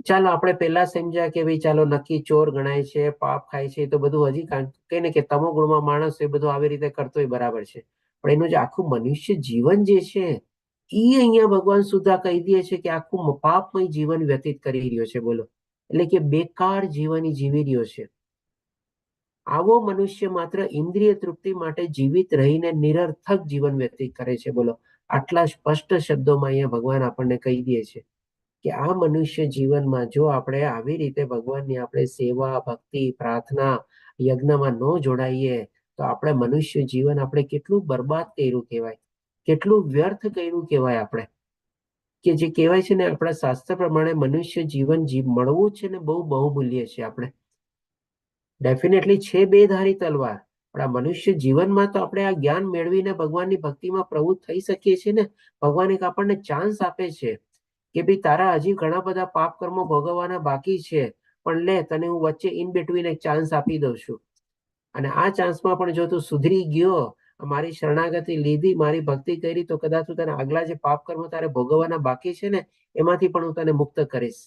ચાલો આપણે પહેલા સમજ્યા કે ભાઈ ચાલો નક્કી ચોર ગણાય છે, પાપ ખાય છે, તો બધું હજી કઈ ને કે તમો ગુણમાં માણસ એ બધું આવી રીતે કરતો હોય બરાબર છે. પણ એનું જે આખું મનુષ્ય જીવન જે છે એ અહીંયા ભગવાન સુધા કહી દે છે કે આખું પાપમય જીવન વ્યતીત કરી રહ્યો છે. બોલો, એટલે કે બેકાર જીવન જીવી રહ્યો છે. આવો મનુષ્ય માત્ર ઇન્દ્રિય તૃપ્તિ માટે જીવિત રહીને નિરર્થક જીવન વ્યતીત કરે છે. બોલો, આટલા સ્પષ્ટ શબ્દોમાં અહીંયા ભગવાન આપણને કહી દે છે કે આ મનુષ્ય જીવનમાં જો આપણે આવી રીતે ભગવાનની આપણે સેવા, ભક્તિ, પ્રાર્થના, યજ્ઞમાં ન જોડાઈએ તો આપણે મનુષ્ય જીવન આપણે કેટલું બરબાદ કર્યું કહેવાય, કેટલું વ્યર્થ કર્યું કહેવાય આપણે. કે જે કહેવાય છે ને આપણા શાસ્ત્ર પ્રમાણે મનુષ્ય જીવન મળવું છે ને બહુ બહુમૂલ્ય છે. આપણે ડેફિનેટલી છે બેધારી તલવાર, પણ આ મનુષ્ય જીવનમાં તો આપણે આ જ્ઞાન મેળવીને ભગવાનની ભક્તિમાં પ્રવૃત્ત થઈ શકીએ છીએ ને. ભગવાન એક આપણને ચાન્સ આપે છે કે ભાઈ તારા હજી ઘણા બધા પાપ કર્મો ભોગવવાના બાકી છે, પણ લે તને હું વચ્ચે ઇન બિટવીન એક ચાન્સ આપી દઉં છું. અને આ ચાન્સમાં પણ જો તું સુધરી ગયો, મારી શરણાગતિ લીધી, મારી ભક્તિ કરી, તો કદાચ તું તને આગલા જે પાપ કર્મો તારે ભોગવવાના બાકી છે ને એમાંથી પણ હું તને મુક્ત કરીશ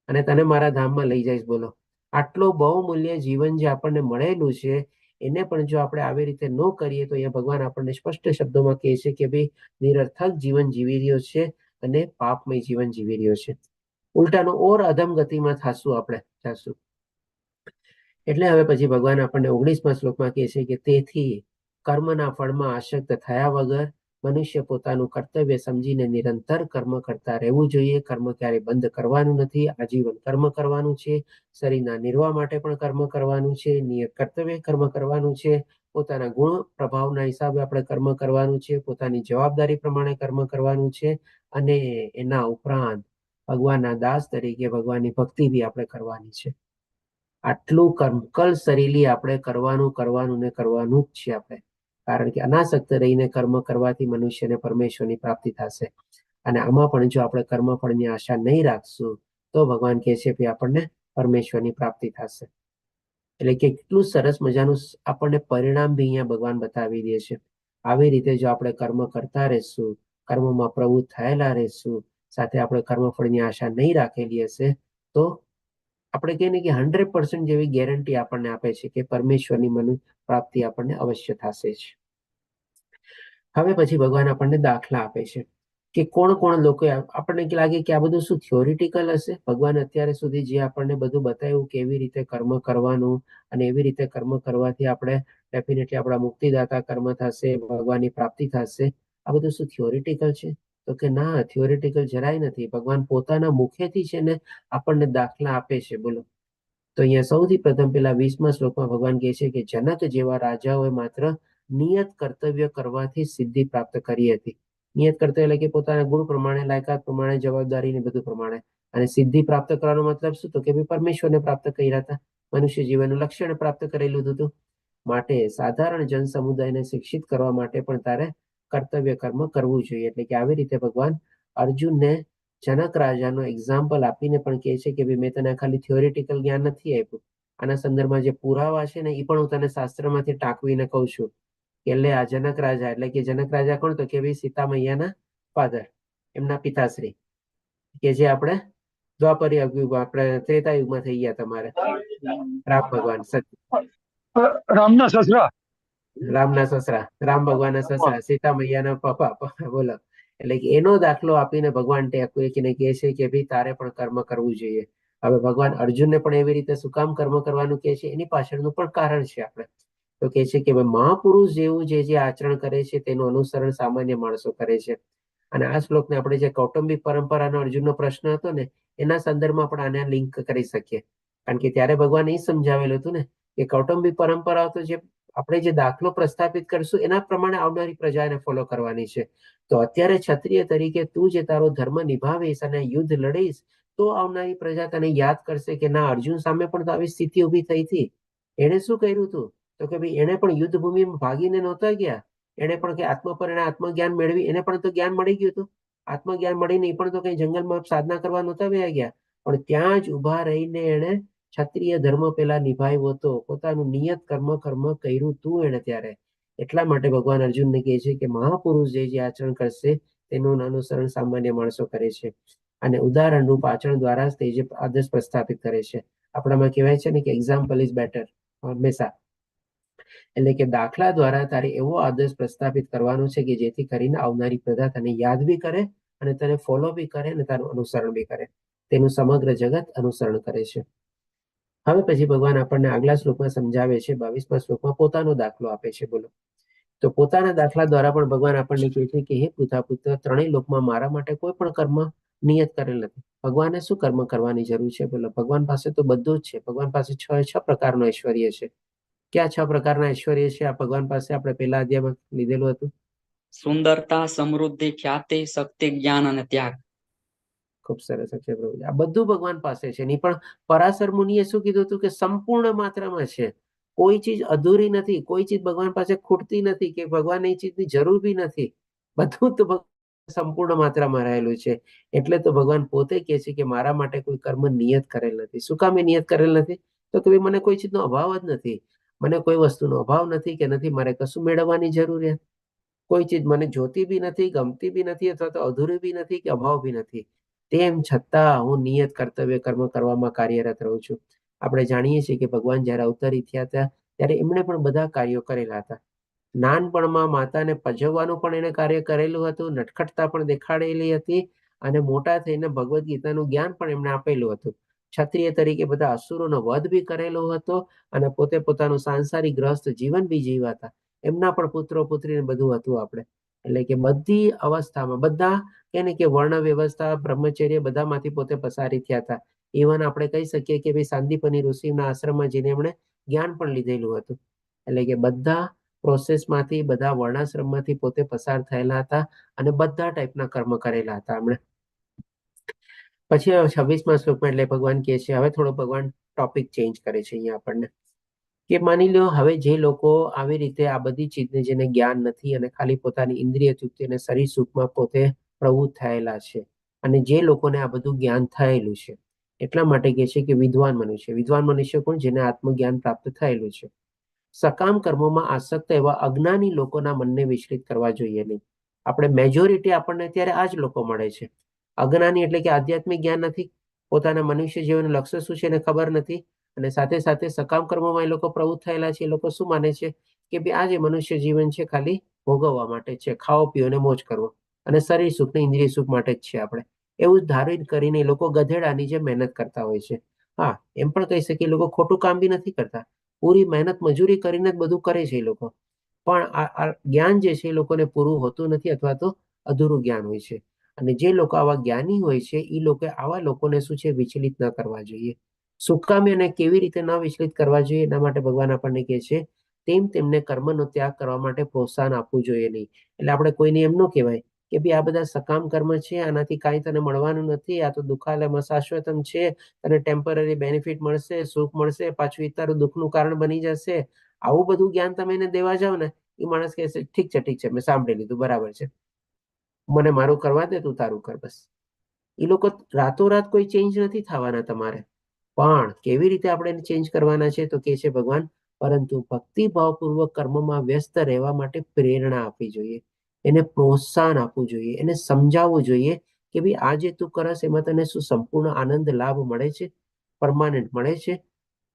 અને તને મારા ધામમાં લઈ જઈશ. બોલો, આટલો બહુમૂલ્ય જીવન જે આપણને મળેલું છે એને પણ જો આપણે આવી રીતે ન કરીએ તો અહીંયા ભગવાન આપણને સ્પષ્ટ શબ્દોમાં કહે છે કે ભાઈ નિરર્થક જીવન જીવી રહ્યો છે અને પાપમય જીવન જીવી રહ્યો છે. ઉલટાનું ઓર અધમ ગતિમાં થાશું આપણે જાશું. એટલે હવે પછી ભગવાન આપણને 19મા શ્લોકમાં કહે છે કે તેથી કર્મના ફળમાં આસક્ત થયા વગર મનુષ્ય પોતાનું કર્તવ્ય સમજીને નિરંતર કર્મ કરતા રહેવું જોઈએ. કર્મ ક્યારેય બંધ કરવાનું નથી, આજીવન કર્મ કરવાનું છે. શરીરના નિર્વાહ માટે પણ કર્મ કરવાનું છે, નિયત કર્તવ્ય કર્મ કરવાનું છે, પોતાના ગુણ પ્રભાવના હિસાબે આપણે કર્મ કરવાનું છે, પોતાની જવાબદારી પ્રમાણે કર્મ કરવાનું છે, અને એના ઉપરાંત ભગવાનના દાસ તરીકે ભગવાનની ભક્તિ બી આપણે કરવાની છે. આટલું કમ્પલસરીલી આપણે કરવાનું ને કરવાનું જ છે આપણે. કારણ કે અનાસક્ત રહીને કર્મ કરવાથી મનુષ્યને પરમેશ્વરની પ્રાપ્તિ થશે. અને આમાં પણ જો આપણે કર્મફળની આશા નહીં રાખશું તો ભગવાન કહે છે કે આપણને પરમેશ્વરની પ્રાપ્તિ થશે. એટલે કે કેટલું સરસ મજાનું આપણને પરિણામ બી અહીંયા ભગવાન બતાવી દે છે. આવી રીતે જો આપણે કર્મ કરતા રહેશું, કર્મમાં પ્રવૃત્ત થયેલા રહેશું, સાથે આપણે કર્મફળની આશા નહીં રાખેલી હશે તો આપણે કહીએ ને કે 100% જેવી ગેરંટી આપણને આપે છે કે પરમેશ્વરની પ્રાપ્તિ આપણને અવશ્ય થશે જ. હવે પછી ભગવાન આપણને દાખલા આપે છે કે કોણ કોણ લોકો, આપણને લાગે કે આ બધું શું થિયોરિટિકલ હશે. ભગવાન અત્યારે સુધી જે આપણને બધું બતાવ્યું કે એવી રીતે કર્મ કરવાનું અને એવી રીતે કર્મ કરવાથી આપણે ડેફિનેટલી આપણા મુક્તિદાતા કર્મ થશે, ભગવાનની પ્રાપ્તિ થશે, આ બધું શું થિયોરિટિકલ છે? તો કે ના, થિયોરિટિકલ જરાય નથી. ભગવાન પોતાના મુખેથી છે ને આપણને દાખલા આપે છે. બોલો, તો અહીંયા સૌથી પ્રથમ પેલા 20મા શ્લોકમાં ભગવાન કહે છે કે જનક જેવા રાજાઓએ માત્ર નિયત કર્તવ્ય કરવાથી સિદ્ધિ પ્રાપ્ત કરી હતી. નિયત કર્તવ્ય એટલે કે પોતાના ગુણ પ્રમાણે, લાયકાત પ્રમાણે, જવાબદારી ને બધું પ્રમાણે. અને સિદ્ધિ પ્રાપ્ત કરવાનો મતલબ શું? તો કે ભાઈ પરમેશ્વરને પ્રાપ્ત કર્યા હતા, મનુષ્ય જીવનનું લક્ષ્ય પ્રાપ્ત કરેલું હતું. માટે સાધારણ જન સમુદાયને શિક્ષિત કરવા માટે પણ તારે કર્તવ્ય કર્મ કરવું જોઈએ. એટલે કે આવી રીતે ભગવાન અર્જુનને જનક રાજાનો એક્ઝામ્પલ આપીને પણ કહે છે કે ભાઈ મેં તને ખાલી થિયોરિટિકલ જ્ઞાન નથી આપ્યું, આના સંદર્ભમાં જે પુરાવા છે ને એ પણ હું તને શાસ્ત્રમાંથી ટાંકવીને કહું છું. એટલે આ જનક રાજા, એટલે કે જનક રાજા કોણ? તો કે ભાઈ સીતા મૈયાના ફાધર, એમના પિતાશ્રી, કે જે આપણે દ્વાપર યુગ આપણે ત્રેતા યુગમાં થઈ ગયા તમારે. રામ ભગવાન રામના સસરા. રામના સસરા, રામ ભગવાનના સસરા, સીતા મૈયાના પપ્પા. બોલો, એટલે કે એનો દાખલો આપીને ભગવાન ટેકને કહે છે કે ભાઈ તારે પણ કર્મ કરવું જોઈએ. હવે ભગવાન અર્જુનને પણ એવી રીતે શું કામ કર્મ કરવાનું કહે છે, એની પાછળનું પણ કારણ છે. આપણે તો કહે છે કે મહાપુરુષ જેવું જે આચરણ કરે છે તેનું અનુસરણ સામાન્ય માણસો કરે છે. અને આ શ્લોકને આપણે જે કૌટુંબિક પરંપરાનો અર્જુનનો પ્રશ્ન હતો ને, એના સંદર્ભમાં આપણે આને લિંક કરી શકીએ. કારણ કે ત્યારે ભગવાન એ સમજાવેલું હતું ને કે કૌટુંબિક પરંપરાઓ તો જે આપણે જે દાખલો પ્રસ્થાપિત કરશું એના પ્રમાણે આવનારી પ્રજાને ફોલો કરવાની છે. તો અત્યારે ક્ષત્રિય તરીકે તું જે તારો ધર્મ નિભાવીશ અને યુદ્ધ લડીશ તો આવનારી પ્રજા તને યાદ કરશે કે ના, અર્જુન સામે પણ તો આવી સ્થિતિ ઉભી થઈ હતી. એને શું કર્યું હતું? તો કે ભાઈ એને પણ યુદ્ધ ભૂમિમાં ભાગીને નહોતા ગયા. એને પણ કે આત્મજ્ઞાન મેળવી, એને પણ તો જ્ઞાન મળી ગયું હતું. આત્મજ્ઞાન મળીને એ પણ તો કઈ જંગલમાં સાધના કરવા નહોતા વયા ગયા, પણ ત્યાં જ ઉભા રહીને એને ક્ષત્રિય ધર્મ પેલા નિભાવ્યો હતો. પોતાનું નિયત કર્મ કર્યું તું એને ત્યારે. એટલા માટે ભગવાન અર્જુનને કહે છે કે મહાપુરુષ જે આચરણ કરશે તેનું અનુસરણ સામાન્ય માણસો કરે છે. અને ઉદાહરણ રૂપ આચરણ દ્વારા જ તે જે આદર્શ પ્રસ્થાપિત કરે છે. આપણામાં કહેવાય છે ને કે એક્ઝામ્પલ ઇઝ બેટર હંમેશા. એટલે કે દાખલા દ્વારા તારે એવો આદર્શ પ્રસ્થાપિત કરવાનો છે કે જેથી કરીને આવનારી પ્રજા તને યાદ બી કરે અને તને ફોલો બી કરે અને તારું અનુસરણ બી કરે. તેનું સમગ્ર જગત અનુસરણ કરે છે. હવે પછી ભગવાન આપણને આગલા શ્લોકમાં સમજાવે છે, 22મા શ્લોકમાં પોતાનો દાખલો આપે છે. બોલો, તો પોતાના દાખલા દ્વારા પણ ભગવાન આપણને કહે છે કે હે પુત્ર, ત્રણેય લોકમાં મારા માટે કોઈ પણ કર્મ નિયત કરેલ નથી. ભગવાને શું કર્મ કરવાની જરૂર છે? બોલો, ભગવાન પાસે તો બધું જ છે. ભગવાન પાસે છ પ્રકારનો ઐશ્વર્ય છે. ક્યાં 6 પ્રકારના ઐશ્વર્ય છે આ ભગવાન પાસે? આપણે પેલા અધ્યાયમાં લીધેલું હતું. સુંદરતા, સમૃદ્ધિ, ખ્યાતિ, શક્તિ, જ્ઞાન અને ત્યાગ. ખૂબ સરસ છે પ્રભુ. આ બધું ભગવાન પાસે છે. નહીં પણ પરાશર મુનિએ શું કીધું હતું કે સંપૂર્ણ માત્રામાં છે. કોઈ ચીજ અધૂરી નથી, કોઈ ચીજ ભગવાન પાસે ખૂટતી નથી કે ભગવાન એ ચીજની જરૂર બી નથી. બધું તો સંપૂર્ણ માત્રામાં રહેલું છે. એટલે તો ભગવાન પોતે કહે છે કે મારા માટે કોઈ કર્મ નિયત કરેલ નથી. શું કામ એ નિયત કરેલ નથી? તો કે મને કોઈ ચીજનો અભાવ જ નથી. મને કોઈ વસ્તુનો અભાવ નથી કે નથી મારે કશું મેળવવાની જરૂરિયાત. કોઈ ચીજ મને જોતી બી નથી, ગમતી બી નથી, અથવા તો અધૂરી બી નથી કે અભાવ બી નથી. તેમ છતાં હું નિયત કર્તવ્ય કર્મ કરવામાં કાર્યરત રહું છું. આપણે જાણીએ છીએ કે ભગવાન જયારે અવતરિત થયા હતા ત્યારે એમણે પણ બધા કાર્યો કરેલા હતા. નાનપણમાં માતાને પજવવાનું પણ એને કાર્ય કરેલું હતું, નટખટતા પણ દેખાડેલી હતી, અને મોટા થઈને ભગવદ્ ગીતાનું જ્ઞાન પણ એમણે આપેલું હતું. ક્ષત્રિય તરીકે બધા અસુરોનો વધ બી કરેલો હતો અને પોતે પોતાનું સાંસારિક ગ્રસ્ત જીવન બી જીવ્યા હતા. એમના પણ પુત્રો પુત્રી બધું હતું. આપણે એટલે કે બધી અવસ્થામાં બધા એને કે વર્ણ વ્યવસ્થા, બ્રહ્મચર્ય બધામાંથી પોતે પસારી થયા હતા. ઇવન આપણે કહી શકીએ કે ભાઈ સાંદીપની ઋષિના આશ્રમમાં જઈને એમણે જ્ઞાન પણ લીધેલું હતું. એટલે કે બધા પ્રોસેસમાંથી, બધા વર્ણાશ્રમમાંથી પોતે પસાર થયેલા હતા અને બધા ટાઈપના કર્મ કરેલા હતા એમણે. પછી 26મા શ્લોકમાં એટલે ભગવાન કહે છે, હવે થોડો ભગવાન ટોપિક ચેન્જ કરે છે અહીંયા આપણને, કે માની લો હવે જે લોકો આવી રીતે આ બધી ચીજને જેને જ્ઞાન નથી અને ખાલી પોતાની ઇન્દ્રિય તૃપ્તિ અને શરીર સુખમાં પોતે પ્રવૃત્ત થયેલા છે, અને જે લોકોને આ બધું જ્ઞાન થયેલું છે, એટલા માટે કહે છે કે વિદ્વાન મનુષ્ય કોણ? જેને આત્મજ્ઞાન પ્રાપ્ત થયેલું છે. સકામ કર્મોમાં આસક્ત એવા અજ્ઞાની લોકોના મનને વિચલિત કરવા જોઈએ નહીં. આપણે મેજોરિટી આપણને અત્યારે આ જ લોકો મળે છે. અજ્ઞાની એટલે કે આધ્યાત્મિક જ્ઞાન નથી, પોતાના મનુષ્ય જીવનનું લક્ષ્ય શું છે એને ખબર નથી, અને સાથે સાથે સકામ કર્મોમાં એ લોકો પ્રવૃત્ત થયેલા છે. એ લોકો શું માને છે કે ભાઈ આ જે મનુષ્ય જીવન છે ખાલી ભોગવવા માટે છે, ખાવો પીવો અને મોજ કરવો, અને શરીર સુખ ને ઇન્દ્રિય સુખ માટે જ છે. આપણે એવું જ ધારણ કરીને એ લોકો ગધેડાની જે મહેનત કરતા હોય છે. હા, એમ પણ કહી શકીએ લોકો ખોટું કામ બી નથી કરતા, પૂરી મહેનત મજૂરી કરીને જ બધું કરે છે એ લોકો. પણ આ જ્ઞાન જે છે એ લોકોને પૂરું હોતું નથી, અથવા તો અધૂરું જ્ઞાન હોય છે. અને જે લોકો આવા જ્ઞાની હોય છે એ લોકો આવા લોકોને શું છે વિચલિત ન કરવા જોઈએ. શું કામ અને કેવી રીતે ન વિચલિત કરવા જોઈએ એના માટે ભગવાન આપણને કહે છે તેમ તેમને કર્મનો ત્યાગ કરવા માટે પ્રોત્સાહન આપવું જોઈએ નહીં. એટલે આપણે કોઈને એમ ન કહેવાય કે ભાઈ આ બધા સકામ કર્મ છે, આનાથી કાંઈ તને મળવાનું નથી, આ તો દુઃખાલયમાં શાશ્વતમ છે, તને ટેમ્પરરી બેનિફિટ મળશે, સુખ મળશે, પાછું તારું દુઃખનું કારણ બની જશે. આવું બધું જ્ઞાન તમે એને દેવા જાવ ને, એ માણસ કહેશે ઠીક છે, મેં સાંભળી લીધું, બરાબર છે, મને મારું કરવા દે, તું તારું કર બસ. એ લોકો રાતોરાત કોઈ ચેન્જ નથી થવાના તમારે. પણ કેવી રીતે આપણે એને ચેન્જ કરવાના છે? તો કે છે ભગવાન, પરંતુ ભક્તિભાવપૂર્વક કર્મમાં વ્યસ્ત રહેવા માટે પ્રેરણા આપવી જોઈએ, એને પ્રોત્સાહન આપવું જોઈએ, એને સમજાવવું જોઈએ કે ભાઈ આ જે તું કરસ એમાં તને શું સંપૂર્ણ આનંદ લાભ મળે છે, પરમાનન્ટ મળે છે,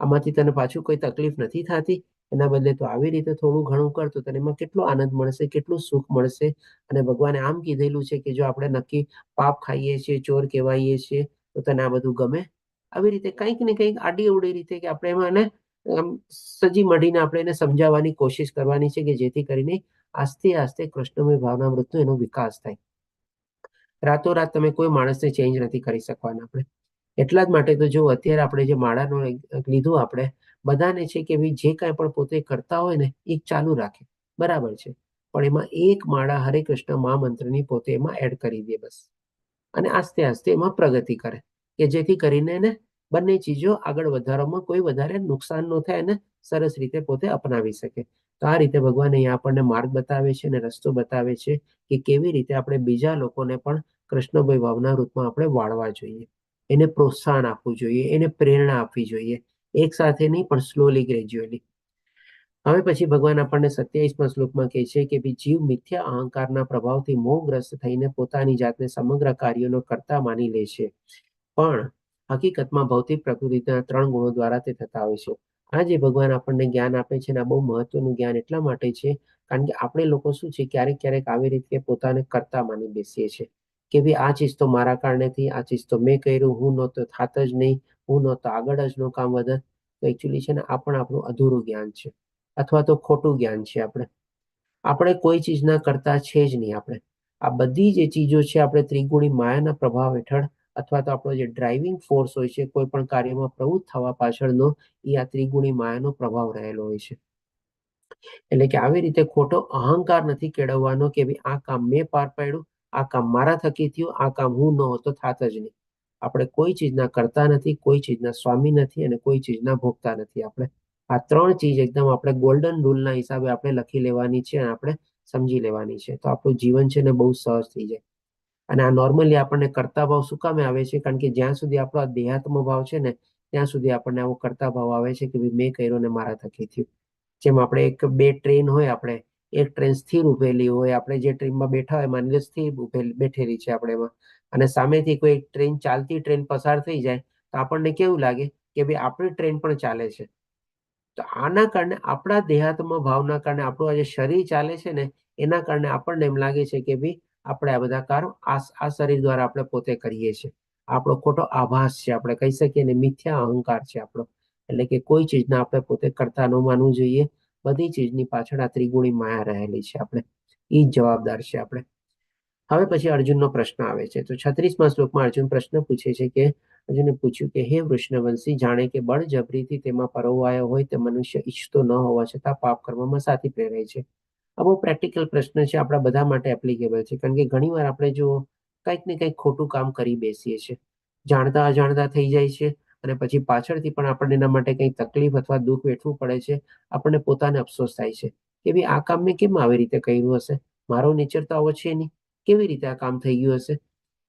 આમાંથી તને પાછું કોઈ તકલીફ નથી થતી? એના બદલે તો આવી રીતે થોડું ઘણું કર તો તને એમાં કેટલો આનંદ મળશે, કેટલું સુખ મળશે. અને ભગવાને આમ કીધેલું છે કે જો આપણે નક્કી પાપ ખાઈએ છીએ, ચોર કહેવાઈએ છીએ, તો તને આ બધું ગમે? આવી રીતે કંઈક ને કંઈક આડી અવડી રીતે કે આપણે એમાં એને સજી મઢીને આપણે એને સમજાવવાની કોશિશ કરવાની છે કે જેથી કરીને આસ્તે આસ્તે કૃષ્ણમય ભાવનામૃતનો એનો વિકાસ થાય. રાતોરાત તમે કોઈ માણસને ચેન્જ નથી કરી શકવાના આપણે. એટલા જ માટે તો જો અત્યારે આપણે જે માળાનો લીધું આપણે બધાને છે કે ભાઈ જે કાંઈ પણ પોતે કરતા હોય ને એ ચાલુ રાખે, બરાબર છે, પણ એમાં એક માળા હરે કૃષ્ણ મહામંત્રની પોતે એમાં એડ કરી દે બસ. અને આસ્તે આસ્તે એમાં પ્રગતિ કરે કે જેથી કરીને એને બંને ચીજો આગળ વધારવામાં કોઈ વધારે નુકસાન ન થાય અને સરસ રીતે પોતે અપનાવી શકે. તો આ રીતે ભગવાન અહીંયા આપણને માર્ગ બતાવે છે અને રસ્તો બતાવે છે કે કેવી રીતે આપણે બીજા લોકોને પણ કૃષ્ણભાઈ ભાવના રૂપમાં આપણે વાળવા જોઈએ, એને પ્રોત્સાહન આપવું જોઈએ, એને પ્રેરણા આપવી જોઈએ, એક સાથે નહીં પણ સ્લોલી ગ્રેજ્યુઅલી. હવે પછી ભગવાન આપણને 27મા શ્લોકમાં કહે છે કે જીવ મિથ્યા અહંકારના પ્રભાવથી મોહગ્રસ્ત થઈને પોતાની જાતને સમગ્ર કાર્યોનો કર્તા માની લે છે, પણ હકીકતમાં ભૌતિક પ્રકૃતિના 3 ગુણો દ્વારા તે થતા હોય છે. આ જે ભગવાન આપણને જ્ઞાન આપે છે ને આ બહુ મહત્વનું જ્ઞાન એટલા માટે છે કારણ કે આપણે લોકો શું છે ક્યારેક ક્યારેક આવી રીતે પોતાને કર્તા માની બેસીએ છીએ કે ભાઈ આ ચીજ તો મારા કારણેથી, આ ચીજ તો મેં કર્યું, હું નહોતો થાત જ નહીં, હું નહોતો આગળ જ નો કામ વધત. તો એકચ્યુઅલી છે ને આ પણ આપણું અધૂરું જ્ઞાન છે અથવા તો ખોટું જ્ઞાન છે. આપણે કોઈ ચીજના કરતા છે જ નહીં. આપણે આ બધી જે ચીજો છે આપણે ત્રિગુણી માયાના પ્રભાવ હેઠળ અથવા તો આપણો જે ડ્રાઇવિંગ ફોર્સ હોય છે કોઈ પણ કાર્યમાં પ્રવૃત્ત થવા પાછળનો એ આ ત્રિગુણી માયાનો પ્રભાવ રહેલો હોય છે. એટલે કે આવી રીતે ખોટો અહંકાર નથી કેળવવાનો કે ભાઈ આ કામ મેં પાર પાડ્યું, આ કામ મારા થકી થયું, આ કામ હું ન હોતો થાત જ નહીં. આપણે કોઈ ચીજના કરતા નથી, કોઈ ચીજના સ્વામી નથી અને કોઈ ચીજના ભોગતા નથી. આપણે આ 3 ચીજ એકદમ આપણે ગોલ્ડન રૂલના હિસાબે આપણે લખી લેવાની છે અને આપણે સમજી લેવાની છે. તો આપણું જીવન છે ને બહુ સહજ થઈ જાય. અને આ નોર્મલી આપણને કરતા ભાવ શું કામે આવે છે? કારણ કે જ્યાં સુધી આપણો આ દેહાત્મ ભાવ છે ને ત્યાં સુધી આપણને આવો કરતા ભાવ આવે છે કે ભાઈ મેં કર્યો ને મારા થકી થયું. જેમ આપણે બે ટ્રેન હોય, આપણે એક ટ્રેન સ્થિર ઉભેલી હોય, આપણે જે ટ્રેનમાં બેઠા હોય માની લો સ્થિર બેઠેલી છે આપણે એમાં, અને સામેથી કોઈ ટ્રેન ચાલતી ટ્રેન પસાર થઈ જાય તો આપણને કેવું લાગે કે ભાઈ આપણી ટ્રેન પણ ચાલે છે. તો આના કારણે આપણા દેહાત્મ ભાવના કારણે આપણું આ જે શરીર ચાલે છે ને એના કારણે આપણને એમ લાગે છે કે ભાઈ આપણે આ બધા કામ આ શરીર દ્વારા આપણે પોતે કરીએ છીએ. આપણો ખોટો આભાસ છે, આપણે કહી શકીએ ને મિથ્યા અહંકાર છે આપણો. એટલે કે કોઈ ચીજના આપણે પોતે કરતા ન માનવું જોઈએ. બધી ચીજની પાછળ આ ત્રિગુણી માયા રહેલી છે. આપણે એ જ જવાબદાર છે આપણે. હવે પછી અર્જુનનો પ્રશ્ન આવે છે. તો 36મા શ્લોકમાં અર્જુન પ્રશ્ન પૂછે છે કે અર્જુને પૂછ્યું કે હે વૃષ્ણવંશી, જાણે કે બળજબરીથી તેમાં પરોવાયો હોય તે મનુષ્ય ઈચ્છતો ન હોવા છતાં પાપ કર્મમાં સાથી પ્રેરાય છે. આ બહુ પ્રેક્ટિકલ પ્રશ્ન છે, આપણા બધા માટે એપ્લિકેબલ છે. કારણ કે ઘણીવાર આપણે જો કંઈક ને કંઈક ખોટું કામ કરી બેસીએ છીએ, જાણતા અજાણતા થઈ જાય છે અને પછી પાછળથી પણ આપણને એના માટે કંઈક તકલીફ અથવા દુઃખ વેઠવું પડે છે. આપણને પોતાને અફસોસ થાય છે કે ભાઈ આ કામ મેં કેમ આવી રીતે કર્યું હશે, મારો નેચર તો આવો છે નહીં, કેવી રીતે આ કામ થઈ ગયું હશે.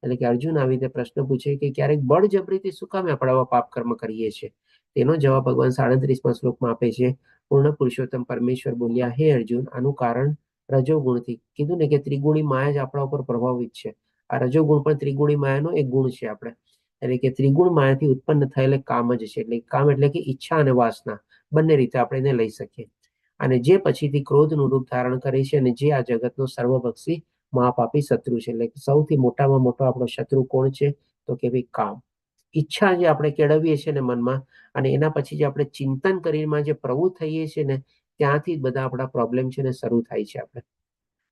એટલે કે અર્જુન આવી રીતે પ્રશ્ન પૂછે કે ક્યારેક બળજબરીથી શું કામ આપણે આવા પાપ કર્મ કરીએ છીએ? તેનો જવાબ ભગવાન 37મા શ્લોકમાં આપે છે. પૂર્ણ પુરુષોત્તમ પરમેશ્વર બોલ્યા, હે અર્જુન, આનું કારણ રજોગુણથી. કીધું ને કે ત્રિગુણી માયા જ આપણા ઉપર પ્રભાવિત છે. આ રજોગુણ પણ ત્રિગુણી માયાનો એક ગુણ છે. આપણે એટલે કે ત્રિગુણ માયાથી ઉત્પન્ન થયેલ કામ જ છે. એટલે કામ એટલે કે ઈચ્છા અને વાસના બંને રીતે આપણે એને લઈ શકીએ. અને જે પછીથી ક્રોધનું રૂપ ધારણ કરે છે અને જે આ જગતનો સર્વભક્ષી મહાપાપી શત્રુ છે. એટલે સૌથી મોટામાં મોટો આપણો શત્રુ કોણ છે? તો કે ભાઈ કામ. ઈચ્છા જે આપણે કેળવીએ છીએ ને મનમાં, અને એના પછી જે આપણે ચિંતન કરીને જે પ્રવૃત્ત થઈએ છીએ ને ત્યાંથી જ બધા આપણા પ્રોબ્લેમ છે ને શરૂ થાય છે. આપણે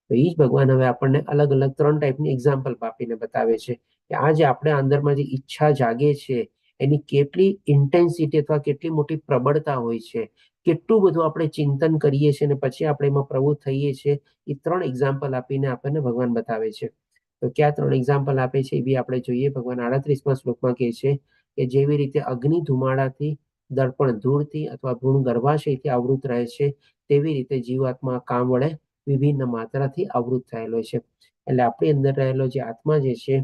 તો એ જ ભગવાન હવે આપણને અલગ અલગ 3 ટાઈપની એક્ઝામ્પલ આપીને બતાવે છે કે આ જે આપણે અંદરમાં જે ઈચ્છા જાગે છે એની કેટલી ઇન્ટેન્સિટી અથવા કેટલી મોટી પ્રબળતા હોય છે, કેટલું બધું આપણે ચિંતન કરીએ છીએ અને પછી આપણે એમાં પ્રવૃત્ત થઈએ છીએ. એ 3 એક્ઝામ્પલ આપીને આપણને ભગવાન બતાવે છે. તો ક્યાં 3 એક્ઝામ્પલ આપે છે એ બી આપણે જોઈએ. ભગવાન 38મા શ્લોકમાં કહે છે કે જેવી રીતે અગ્નિ ધુમાડાથી, દર્પણ ધૂળથી અથવા ભ્રૂણ ગર્ભાશયથી આવૃત રહે છે, તેવી રીતે જીવાત્મા કામ વડે વિભિન્ન માત્રાથી આવૃત થયેલો છે. એટલે આપણી અંદર રહેલો જે આત્મા જે છે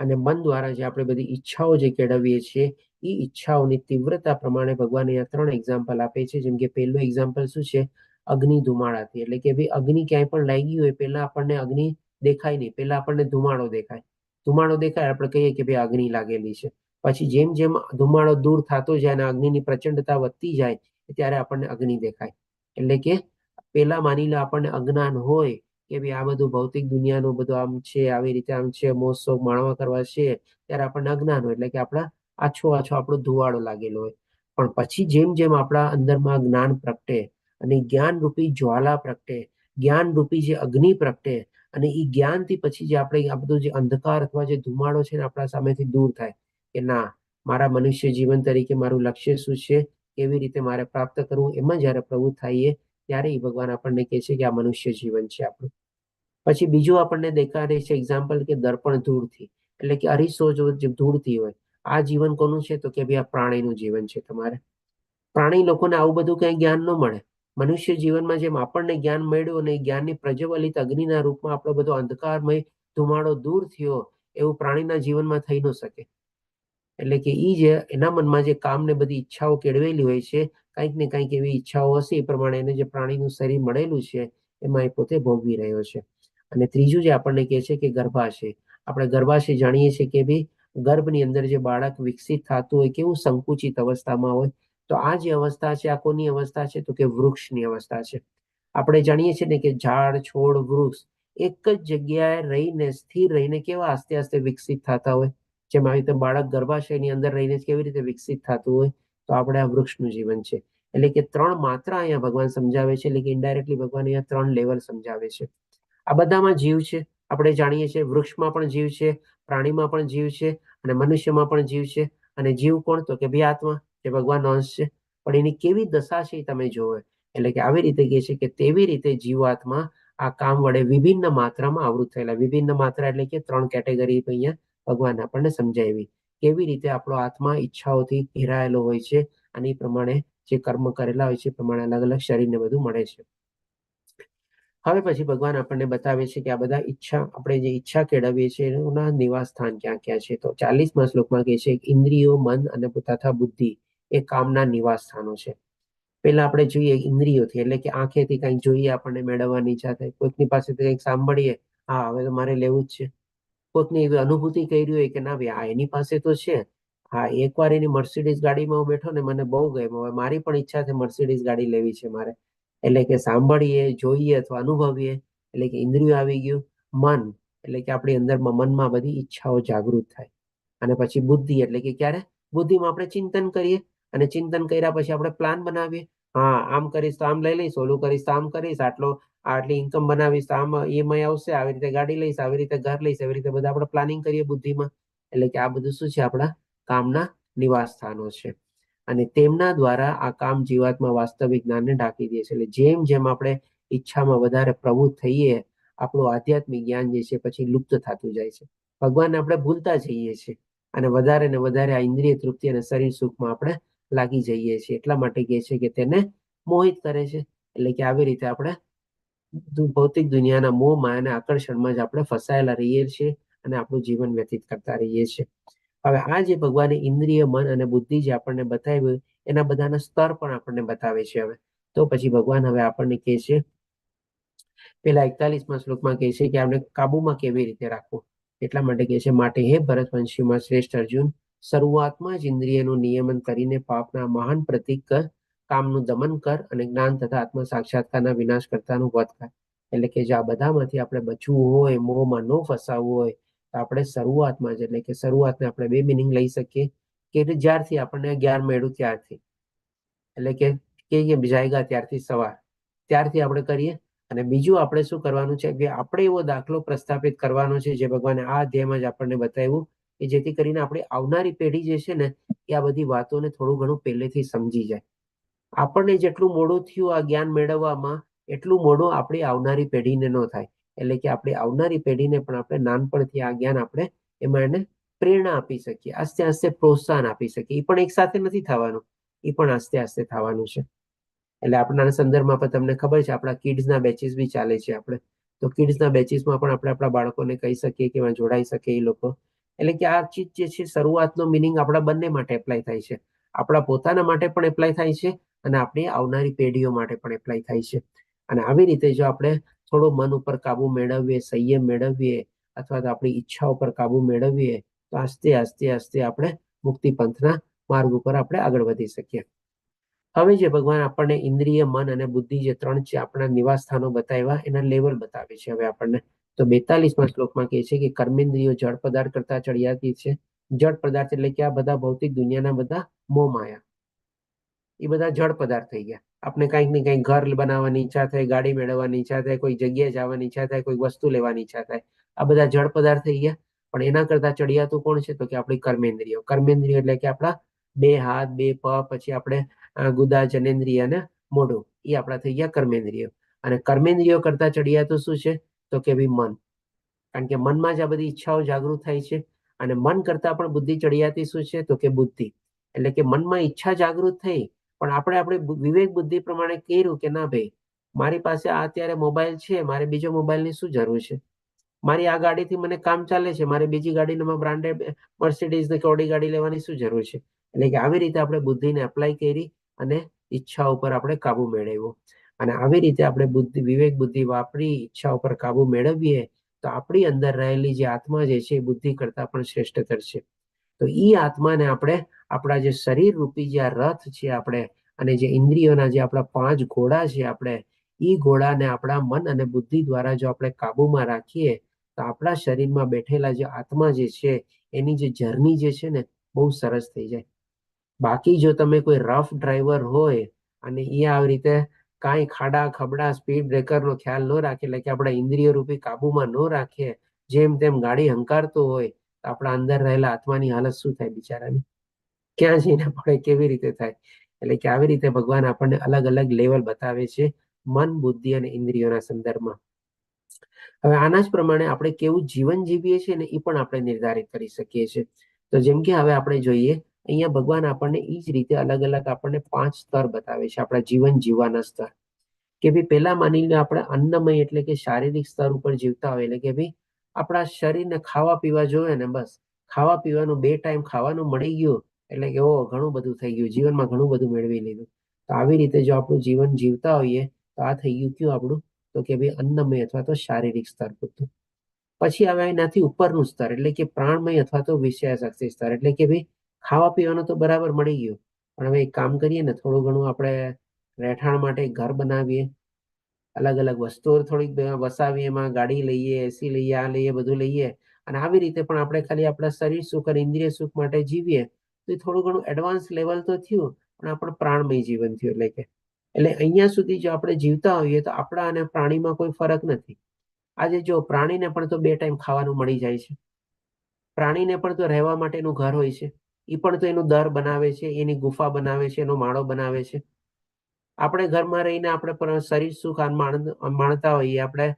અને મન દ્વારા જે આપણે બધી ઈચ્છાઓ જે કેળવીએ છીએ એ ઈચ્છાઓની તીવ્રતા પ્રમાણે ભગવાન અહીંયા 3 એક્ઝામ્પલ આપે છે. જેમ કે પહેલું એક્ઝામ્પલ શું છે? અગ્નિ ધુમાડાથી. એટલે કે ભાઈ અગ્નિ ક્યાંય પણ લાગી હોય પહેલા આપણને અગ્નિ દેખાય નહીં, પહેલા આપણને ધુમાડો દેખાય. ધુમાડો દેખાય આપણે કહીએ કે ભાઈ અગ્નિ લાગેલી છે. પછી જેમ જેમ ધુમાડો દૂર થતો જાય અને અગ્નિની પ્રચંડતા વધતી જાય ત્યારે આપણને અગ્નિ દેખાય. એટલે કે પેલા માની લો આપણને અજ્ઞાન હોય કે ભાઈ આ બધું ભૌતિક દુનિયાનું બધું આમ છે, આવી રીતે આમ છે, મોજ શોખ માણવા કરવા છે, ત્યારે આપણને અજ્ઞાન હોય એટલે કે આપણા આછો આપણો ધુવાડો લાગેલો હોય. પણ પછી જેમ જેમ આપણા અંદરમાં જ્ઞાન પ્રગટે અને જ્ઞાન રૂપી જ્વાલા પ્રગટે, જ્ઞાન રૂપી જે અગ્નિ પ્રગટે અને એ જ્ઞાનથી પછી જે આપણે આ બધું જે અંધકાર અથવા જે ધુમાડો છે ને આપણા સામેથી દૂર થાય કે ના, મારા મનુષ્ય જીવન તરીકે મારું લક્ષ્ય શું છે, કેવી રીતે મારે પ્રાપ્ત કરવું, એમાં જયારે પ્રવૃત્ત થઈએ ત્યારે એ ભગવાન આપણને કહે છે કે આ મનુષ્ય જીવન છે આપણું. પછી બીજું આપણને દેખાડે છે એક્ઝામ્પલ કે દર્પણ ધૂળથી, એટલે કે અરીસો જો ધૂળથી હોય. આ જીવન કોનું છે? તો કે ભાઈ આ પ્રાણીનું જીવન છે. તમારે પ્રાણી લોકોને આવું બધું કઈ જ્ઞાન ન મળે. મનુષ્ય જીવનમાં જેમ આપણને જ્ઞાન મળ્યું અને જ્ઞાનની પ્રજ્વલિત અગ્નિના રૂપમાં આપણો બધો અંધકારમય ધુમાડો દૂર થયો, એવું પ્રાણીના જીવનમાં થઈ ન શકે. એટલે કે ઈ જે એના મનમાં જે કામ ને બધી ઈચ્છાઓ કેળવેલી હોય છે, કંઈક ને કંઈક એવી ઈચ્છાઓ હશે, એ પ્રમાણે એને જે પ્રાણીનું શરીર મળેલું છે એમાં એ પોતે ભોગવી રહ્યો છે. અને ત્રીજું જે આપણને કહે છે કે ગર્ભાશય. આપણે ગર્ભાશય જાણીએ છીએ કે ભાઈ ગર્ભની અંદર જે બાળક વિકસિત થતું હોય કેવું સંકુચિત અવસ્થામાં હોય. તો આ જે અવસ્થા છે આ કોની અવસ્થા છે? તો કે વૃક્ષની અવસ્થા છે. આપણે જાણીએ છીએ ને કે ઝાડ, છોડ, વૃક્ષ એક જ જગ્યાએ રહીને સ્થિર રહીને કેવા આસ્તે આસ્તે વિકસિત થતા હોય. જેમ આવી રીતે બાળક ગર્ભાશયની અંદર રહીને કેવી રીતે વિકસિત થતું હોય, તો આપણે આ વૃક્ષનું જીવન છે. એટલે કે 3 માત્રા અહીંયા ભગવાન સમજાવે છે. એટલે કે ઇનડાયરેક્ટલી ભગવાન અહીંયા 3 લેવલ સમજાવે છે. આ બધામાં જીવ છે. આપણે જાણીએ છીએ વૃક્ષમાં પણ જીવ છે, પ્રાણીમાં પણ જીવ છે અને મનુષ્યમાં પણ જીવ છે. અને જીવ કોણ? તો કે ભાઈ આત્મા, જે ભગવાનનો અંશ છે. પણ એની કેવી દશા છે એ તમે જોવો. એટલે કે આવી રીતે કહે છે કે તેવી રીતે જીવાત્મા આ કામ વડે વિભિન્ન માત્રામાં આવૃત થયેલા. વિભિન્ન માત્રા એટલે કે 3 કેટેગરી અહીંયા ભગવાન આપણને સમજાવી. કેવી રીતે આપણો આત્મા ઈચ્છાઓથી ઘેરાયેલો હોય છે અને એ પ્રમાણે જે કર્મ કરેલા હોય છે એ પ્રમાણે અલગ અલગ શરીરને બધું મળે છે. હવે પછી ભગવાન આપણને બતાવે છે કે આ બધા ઈચ્છા, આપણે જે ઈચ્છા કેળવીએ છીએ એના નિવાસ સ્થાન ક્યાં ક્યાં છે. તો 40મા શ્લોકમાં કહે છે ઇન્દ્રિયો, મન અને તથા બુદ્ધિ એ કામના નિવાસ સ્થાનો છે. પેલા આપણે જોઈએ ઇન્દ્રિયોથી, એટલે કે આંખેથી કંઈક જોઈએ આપણને મેળવવાની ઈચ્છા થાય. કોઈકની પાસેથી કંઈક સાંભળીએ, હા હવે તો મારે લેવું જ છે. કોઈકની એવી અનુભૂતિ કરી હોય કે ના ભાઈ આ એની પાસે તો છે, હા એકવાર એની મર્સિડીઝ ગાડીમાં હું બેઠો ને મને બહુ ગમ્યું, હવે મારી પણ ઈચ્છા છે મર્સિડીઝ ગાડી લેવી છે મારે. એટલે કે સાંભળીએ, જોઈએ અથવા અનુભવીએ, એટલે કે ઇન્દ્રિયો આવી ગયું. મન એટલે કે આપણી અંદરમાં મનમાં બધી ઈચ્છાઓ જાગૃત થાય. અને પછી બુદ્ધિ એટલે કે ક્યારે? બુદ્ધિમાં આપણે ચિંતન કરીએ અને ચિંતન કર્યા પછી આપણે પ્લાન બનાવીએ. હા આમ કરીશ તો આમ લઈ લઈશ, ઓલું કરીશ તો આમ કરીશ, આટલી ઇન્કમ બનાવીશ તો આમ ઈએમઆઈ આવશે, આવી રીતે ગાડી લઈશ, આવી રીતે ઘર લઈશ, એવી રીતે બધા આપણે પ્લાનિંગ કરીએ બુદ્ધિમાં. એટલે કે આ બધું શું છે? આપણા કામના નિવાસ સ્થાનો છે. અને તેમના દ્વારા આ કામ જીવાત્મા વાસ્તવિક જ્ઞાનને ઢાંકી દે છે. એટલે જેમ જેમ આપણે ઈચ્છામાં વધારે પ્રવૃત્ત થઈએ, આપણું આધ્યાત્મિક જ્ઞાન જે છે પછી લુપ્ત થતું જાય છે. ભગવાનને આપણે ભૂલતા જઈએ છીએ અને વધારે ને વધારે આ ઇન્દ્રિય તૃપ્તિ અને શરીર સુખમાં આપણે લાગી જઈએ છીએ. એટલા માટે કહે છે કે તેને મોહિત કરે છે. એટલે કે આવી રીતે આપણે ભૌતિક દુનિયાના મોહ માયા અને આકર્ષણમાં જ આપણે ફસાયેલા રહીએ છીએ અને આપણું જીવન વ્યતીત કરતા રહીએ છીએ. હવે આ જે ભગવાને ઇન્દ્રિય, મન અને બુદ્ધિ જે આપણને બતાવ્યું એના બધાના સ્તર પણ આપણને બતાવે છે. હવે તો પછી ભગવાન હવે આપણને કહે છે, પેલા 41મા શ્લોકમાં કહે છે કે આપણે કાબુમાં કેવી રીતે રાખવું. એટલા માટે કહે છે માટે હે ભરતવંશીમાં શ્રેષ્ઠ અર્જુન, શરૂઆતમાં જ ઇન્દ્રિયનું નિયમન કરીને પાપના મહાન પ્રતીક કામનું દમન કર અને જ્ઞાન તથા આત્મ સાક્ષાત્કારના વિનાશ કરતાનું વધ કર. એટલે કે જો આ બધામાંથી આપણે બચવું હોય, મોહમાં ન ફસાવવું હોય, તો આપણે શરૂઆતમાં જ, એટલે કે શરૂઆતને આપણે 2 મિનિંગ લઈ શકીએ કે જ્યારથી આપણને જ્ઞાન મળ્યું ત્યારથી, એટલે કે જાગ્યા ત્યારથી સવાર, ત્યારથી આપણે કરીએ. અને બીજું આપણે શું કરવાનું છે કે આપણે એવો દાખલો પ્રસ્થાપિત કરવાનો છે જે ભગવાને આ અધ્યાયમાં જ આપણને બતાવ્યું, કે જેથી કરીને આપણી આવનારી પેઢી જે છે ને એ આ બધી વાતોને થોડું ઘણું પહેલેથી સમજી જાય. આપણને જેટલું મોડું થયું આ જ્ઞાન મેળવવામાં, એટલું મોડું આપણી આવનારી પેઢીને ન થાય. એટલે કે આપણી આવનારી પેઢીને પણ આપણે નાનપણથી આ જ્ઞાન આપણે એમાં એને પ્રેરણા આપી શકીએ, આસ્તે આસ્તે પ્રોત્સાહન આપી શકીએ. એ પણ એક સાથે નથી થવાનું, એ પણ આસ્તે આસ્તે થવાનું છે. એટલે આપણા સંદર્ભમાં પણ તમને ખબર છે આપણા કિડ્સના બેચીસ બી ચાલે છે. આપણે તો કિડ્સના બેચીસમાં પણ આપણે આપણા બાળકોને કહી શકીએ કે એમાં જોડાઈ શકે એ લોકો. એટલે કે આ ચીજ જે છે શરૂઆતનો મિનિંગ આપણા બંને માટે એપ્લાય થાય છે. આપણા પોતાના માટે પણ એપ્લાય થાય છે અને આપણી આવનારી પેઢીઓ માટે પણ એપ્લાય થાય છે. અને આવી રીતે જો આપણે થોડો મન ઉપર કાબુ મેળવીએ, સંયમ મેળવીએ અથવા તો આપણી ઈચ્છાઓ પર કાબુ મેળવીએ તો આસ્તે આસ્તે આસ્તે આપણે મુક્તિ પંથના માર્ગ ઉપર આપણે આગળ વધી શકીએ. હવે જે ભગવાન આપણને ઇન્દ્રિય, મન અને બુદ્ધિ જે 3 છે આપણા નિવાસ સ્થાનો બતાવ્યા, એના લેવલ બતાવે છે હવે આપણને. તો 42મા શ્લોકમાં કહે છે કે કર્મેન્દ્રિયો જળ પદાર્થ કરતા ચડિયાતી છે. જળ પદાર્થ એટલે કે આ બધા ભૌતિક દુનિયાના બધા મોહ માયા, એ બધા જળ પદાર્થ થઈ ગયા. આપણે કંઈક ને કંઈક ઘર બનાવવાની ઈચ્છા થાય, ગાડી મેળવવાની ઈચ્છા થાય, કોઈ જગ્યાએ જવાની ઈચ્છા થાય, કોઈ વસ્તુ લેવાની ઈચ્છા થાય, આ બધા જળ પદાર્થ થઈ ગયા. પણ એના કરતા ચડિયાતું કોણ છે? તો કે આપણી કર્મેન્દ્રિયો. કર્મેન્દ્રિયો એટલે કે આપણા 2 હાથ, 2 પગ, પછી આપણે ગુદા, જનેન્દ્રિય અને મોઢું, એ આપણા થઈ ગયા કર્મેન્દ્રિયો. અને કર્મેન્દ્રિયો કરતા ચડિયાતું શું છે? તો કે ભાઈ મન. કારણ કે મનમાં જ આ બધી ઈચ્છાઓ જાગૃત થાય છે. અને મન કરતા પણ બુદ્ધિ ચડિયાતી શું છે? તો કે બુદ્ધિ. એટલે કે મનમાં ઈચ્છા જાગૃત થઈ, પણ આપણે વિવેક બુદ્ધિ પ્રમાણે કર્યું કે ના ભાઈ, મારી પાસે અત્યારે મોબાઈલ છે, મારે બીજો મોબાઈલની શું જરૂર છે? મારી આ ગાડીથી મને કામ ચાલે છે, મારે બીજી ગાડીમાં બ્રાન્ડેડ મર્સિડીઝ ને ઓડી ગાડી લેવાની શું જરૂર છે? એટલે કે આવી રીતે આપણે બુદ્ધિને એપ્લાય કરી અને ઈચ્છા ઉપર આપણે કાબુ મેળવ્યો. અને આવી રીતે આપણે વિવેક બુદ્ધિ વાપરી ઈચ્છા ઉપર કાબુ મેળવીએ તો આપણી અંદર રહેલી જે આત્મા જે છે એ બુદ્ધિ કરતા પણ શ્રેષ્ઠતર છે. તો એ આત્માને આપણે આપણા જે શરીર રૂપી જે આ રથ છે આપણે, અને જે ઇન્દ્રિયોના જે આપણા 5 ઘોડા છે આપણે, એ ઘોડાને આપણા મન અને બુદ્ધિ દ્વારા જો આપણે કાબુમાં રાખીએ તો આપણા શરીરમાં બેઠેલા જે આત્મા જે છે એની જે જર્ની જે છે ને બહુ સરસ થઈ જાય. બાકી જો તમે કોઈ રફ ડ્રાઈવર હોય અને એ આવી રીતે કાંઈ ખાડા ખબડા સ્પીડ બ્રેકરનો ખ્યાલ ન રાખે, એટલે કે આપણા ઇન્દ્રિય રૂપી કાબુમાં ન રાખીએ, જેમ તેમ ગાડી હંકારતો હોય, તો આપણા અંદર રહેલા આત્માની હાલત શું થાય બિચારાની? ક્યાં જઈને પડે, કેવી રીતે થાય? એટલે કે આવી રીતે ભગવાન આપણને અલગ અલગ લેવલ બતાવે છે મન, બુદ્ધિ અને ઇન્દ્રિયોના સંદર્ભમાં. હવે આના જ પ્રમાણે આપણે કેવું જીવન જીવીએ છીએ ને એ પણ આપણે નિર્ધારિત કરી શકીએ છીએ. તો જેમ કે હવે આપણે જોઈએ, અહીંયા ભગવાન આપણને એ જ રીતે અલગ અલગ આપણને 5 સ્તર બતાવે છે આપણા જીવન જીવવાના સ્તર. કે ભાઈ પહેલા માની લો આપણે અન્નમય એટલે કે શારીરિક સ્તર ઉપર જીવતા હોય, એટલે કે ભાઈ આપણા શરીરને ખાવા પીવા જોઈએ ને, બસ ખાવા પીવાનું 2 ટાઈમ ખાવાનું મળી ગયું એટલે કે ઓ ઘણું બધું થઈ ગયું, જીવનમાં ઘણું બધું મેળવી લીધું. તો આવી રીતે જો આપણું જીવન જીવતા હોઈએ તો આ થઈ ગયું કયું આપણું? તો કે ભાઈ અન્નમય અથવા તો શારીરિક સ્તર પૂરતું. પછી આવે એનાથી ઉપરનું સ્તર એટલે કે પ્રાણમય અથવા તો વિષયાશક્તિ સ્તર. એટલે કે ભાઈ ખાવા પીવાનું તો બરાબર મળી ગયું, પણ હવે એક કામ કરીએ ને, થોડું ઘણું આપણે રહેઠાણ માટે ઘર બનાવીએ, અલગ અલગ વસ્તુઓ થોડીક વસાવીએ, એમાં ગાડી લઈએ, એસી લઈએ, આ લઈએ, બધું લઈએ, અને આવી રીતે પણ આપણે ખાલી આપણા શરીર સુખ અને ઇન્દ્રિય સુખ માટે જીવીએ તો થોડું ઘણું એડવાન્સ લેવલ તો થયું, પણ આપણું પ્રાણમય જીવન થયું. એટલે અહીંયા સુધી જો આપણે જીવતા હોઈએ તો આપણા અને પ્રાણીમાં કોઈ ફરક નથી. આજે જો પ્રાણીને પણ તો 2 ટાઈમ ખાવાનું મળી જાય છે, પ્રાણીને પણ તો રહેવા માટેનું ઘર હોય છે, એ પણ તો એનું દર બનાવે છે, એની ગુફા બનાવે છે, એનો માળો બનાવે છે. આપણે ઘરમાં રહીને આપણે શરીર સુખ માણતા હોઈએ, આપણે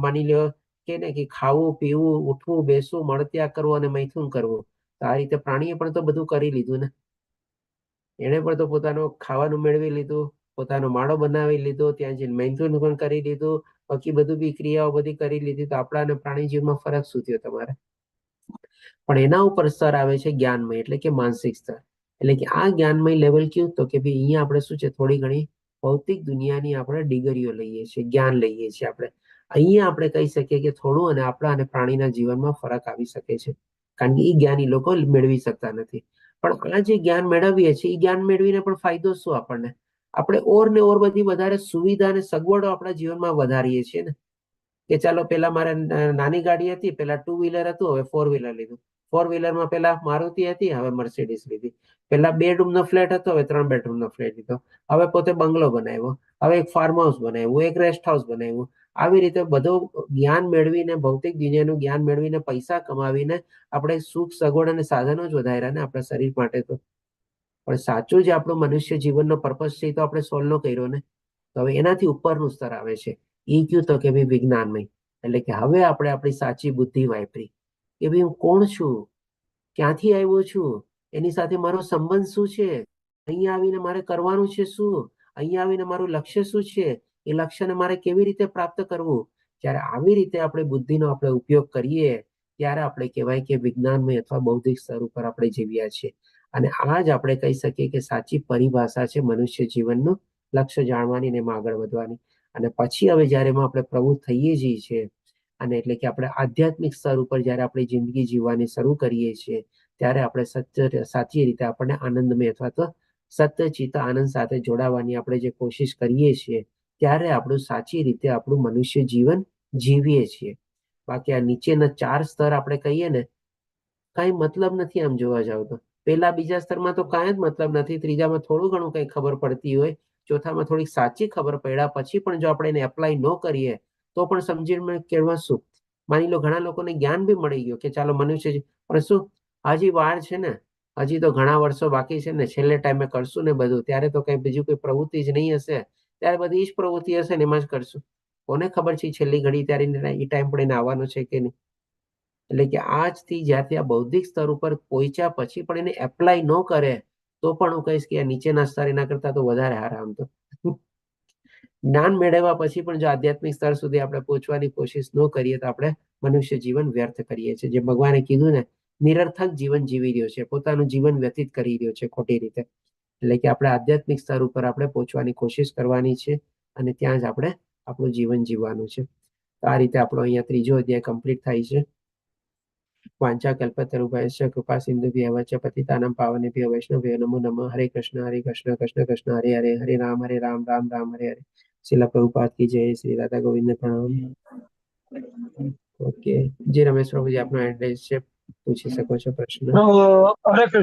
માની લો કે ને કે ખાવું, પીવું, ઉઠવું, બેસવું, મળત્યાગ કરવું અને મૈથુન કરવું. તો આ રીતે પ્રાણીએ પણ તો બધું કરી લીધું ને. એને પણ તો પોતાનું ખાવાનું મેળવી લીધું, પોતાનો માળો બનાવી લીધો, ત્યાં જઈને મૈથુન પણ કરી લીધું, બાકી બધું બી ક્રિયાઓ બધી કરી લીધી. તો આપણા અને પ્રાણી જીવનમાં ફરક શું થયો તમારે? પણ એના ઉપર સ્તર આવે છે જ્ઞાનમય એટલે કે માનસિક સ્તર. એટલે કે આ જ્ઞાનમય લેવલ કયું? તો કે ભાઈ અહીંયા આપણે શું છે, થોડી ઘણી ભૌતિક દુનિયાની આપણે ડિગ્રીઓ લઈએ છીએ, જ્ઞાન લઈએ છીએ આપણે. અહીંયા આપણે કહી શકીએ કે થોડું અને આપણા અને પ્રાણીના જીવનમાં ફરક આવી શકે છે, કારણ કે એ જ્ઞાની લોકો મેળવી શકતા નથી. પણ આ જે જ્ઞાન મેળવીએ છીએ, એ જ્ઞાન મેળવીને પણ ફાયદો શું આપણને? આપણે ઓર ને ઓર બધી વધારે સુવિધા અને સગવડો આપણા જીવનમાં વધારીએ છીએ ને. કે ચાલો પેલા મારે નાની ગાડી હતી, પેલા 2 વ્હીલર હતું, હવે 4 વ્હીલર લીધું. 4 વ્હીલરમાં પેલા મારુતિ હતી, હવે મર્સિડીઝ લીધી. પેલા 2 રૂમનો ફ્લેટ હતો, હવે 3 બેડરૂમનો ફ્લેટ લીધો. હવે પોતે બંગલો બનાવ્યો, હવે એક ફાર્મ હાઉસ બનાવ્યું, એક રેસ્ટ હાઉસ બનાવ્યું. આવી રીતે બધું જ્ઞાન મેળવીને, ભૌતિક દુનિયાનું જ્ઞાન મેળવીને, પૈસા કમાવીને આપણે સુખ સગવડ અને સાધનો જ વધાર્યા ને આપણા શરીર માટે. તો પણ સાચું જે આપણું મનુષ્ય જીવનનો પર્પસ છે એ તો આપણે સોલ્વ ન કર્યો ને. તો હવે એનાથી ઉપરનું સ્તર આવે છે, એ કયું? તો કે ભાઈ વિજ્ઞાનમય. એટલે કે હવે આપણે આપણી સાચી બુદ્ધિ વાપરી કે ભાઈ હું કોણ છું, ક્યાંથી આવ્યો છું, એની સાથે મારો સંબંધ શું છે, અહીંયા આવીને મારે કરવાનું છે શું, અહીંયા આવીને મારું લક્ષ્ય શું છે, એ લક્ષ્યને મારે કેવી રીતે પ્રાપ્ત કરવું. જ્યારે આવી રીતે આપણે બુદ્ધિનો આપણે ઉપયોગ કરીએ ત્યારે આપણે કહેવાય કે વિજ્ઞાનમય અથવા બૌદ્ધિક સ્તર ઉપર આપણે જીવ્યા છીએ. અને આ જ આપણે કહી શકીએ કે સાચી પરિભાષા છે મનુષ્ય જીવનનું લક્ષ્ય જાણવાની ને એમાં આગળ વધવાની. અને પછી હવે જ્યારે આપણે પ્રવૃત્ત થઈએ છીએ અને એટલે કે આપણે આધ્યાત્મિક સ્તર ઉપર જ્યારે આપણી જિંદગી જીવવાની શરૂ કરીએ છીએ ત્યારે આપણે સાચી રીતે આપણને આનંદમય અથવા તો સત્યચિત્ત આનંદ સાથે જોડાવાની આપણે જે કોશિશ કરીએ છીએ ત્યારે આપણું સાચી રીતે આપણું મનુષ્ય જીવન જીવીએ છીએ. બાકી આ નીચેના 4 સ્તર આપણે કહીએ ને, કઈ મતલબ નથી આમ જોવા જાવ તો. પેલા બીજા સ્તરમાં તો કાંઈ જ મતલબ નથી, ત્રીજામાં થોડું ઘણું કઈ ખબર પડતી હોય, ચોથામાં થોડીક સાચી ખબર પડ્યા પછી પણ જો આપણે એને એપ્લાય ન કરીએ તો પણ સમજીને કેળવા શું. માની લો ઘણા લોકોને જ્ઞાન બી મળી ગયું કે ચાલો મનુષ્ય પણ શું હજી વાર છે ને, હજી તો ઘણા વર્ષો બાકી છે ને, છેલ્લે ટાઈમે કરશું ને બધું, ત્યારે તો કઈ બીજું કોઈ પ્રવૃત્તિ જ નહીં હશે, ત્યારે બધી જ પ્રવૃત્તિ હશે ને એમાં જ કરશું. કોને ખબર છે છેલ્લી ઘડી ત્યારે એ ટાઈમ પણ એને આવવાનો છે કે નહીં. એટલે કે આજથી જ્યાંથી આ બૌદ્ધિક સ્તર ઉપર પહોંચ્યા પછી પણ એને એપ્લાય ન કરે તો પણ હું કહીશ કે નીચેના સ્તર એના કરતા તો વધારે હારા. આમ તો જ્ઞાન મેળવ્યા પછી પણ જો આધ્યાત્મિક સ્તર સુધી આપણે પહોંચવાની કોશિશ ન કરીએ તો આપણે મનુષ્ય જીવન વ્યર્થ કરીએ છીએ. જે ભગવાને કીધું ને, નિરર્થક જીવન જીવી રહ્યો છે, પોતાનું જીવન વ્યતીત કરી રહ્યો છે ખોટી રીતે. એટલે કે આપણે આધ્યાત્મિક સ્તર ઉપર આપણે પહોંચવાની કોશિશ કરવાની છે અને ત્યાં જ આપણે આપણું જીવન જીવવાનું છે. આ રીતે આપણો અહીંયા ત્રીજો અધ્યાય કમ્પ્લીટ થાય છે. વાંચા કલ્પતરુભ્યશ્ચ કૃપા સિંધુભ્યઃ એવ ચ પતિતાનાં પાવનેભ્યો વૈષ્ણવેભ્યો નમો નમઃ. હરે કૃષ્ણ કૃષ્ણ કૃષ્ણ હરે હરે, હરે રામ રામ રામ હરે હરે. શિલા પ્રભુપાદ કી જય. શ્રી રાધા ગોવિંદ પ્રણામ. ઓકે, જી રમેશ પ્રભુજી આપનો એડ્રેસ છે, પૂછી શકો છો પ્રશ્ન. હરે કૃષ્ણ.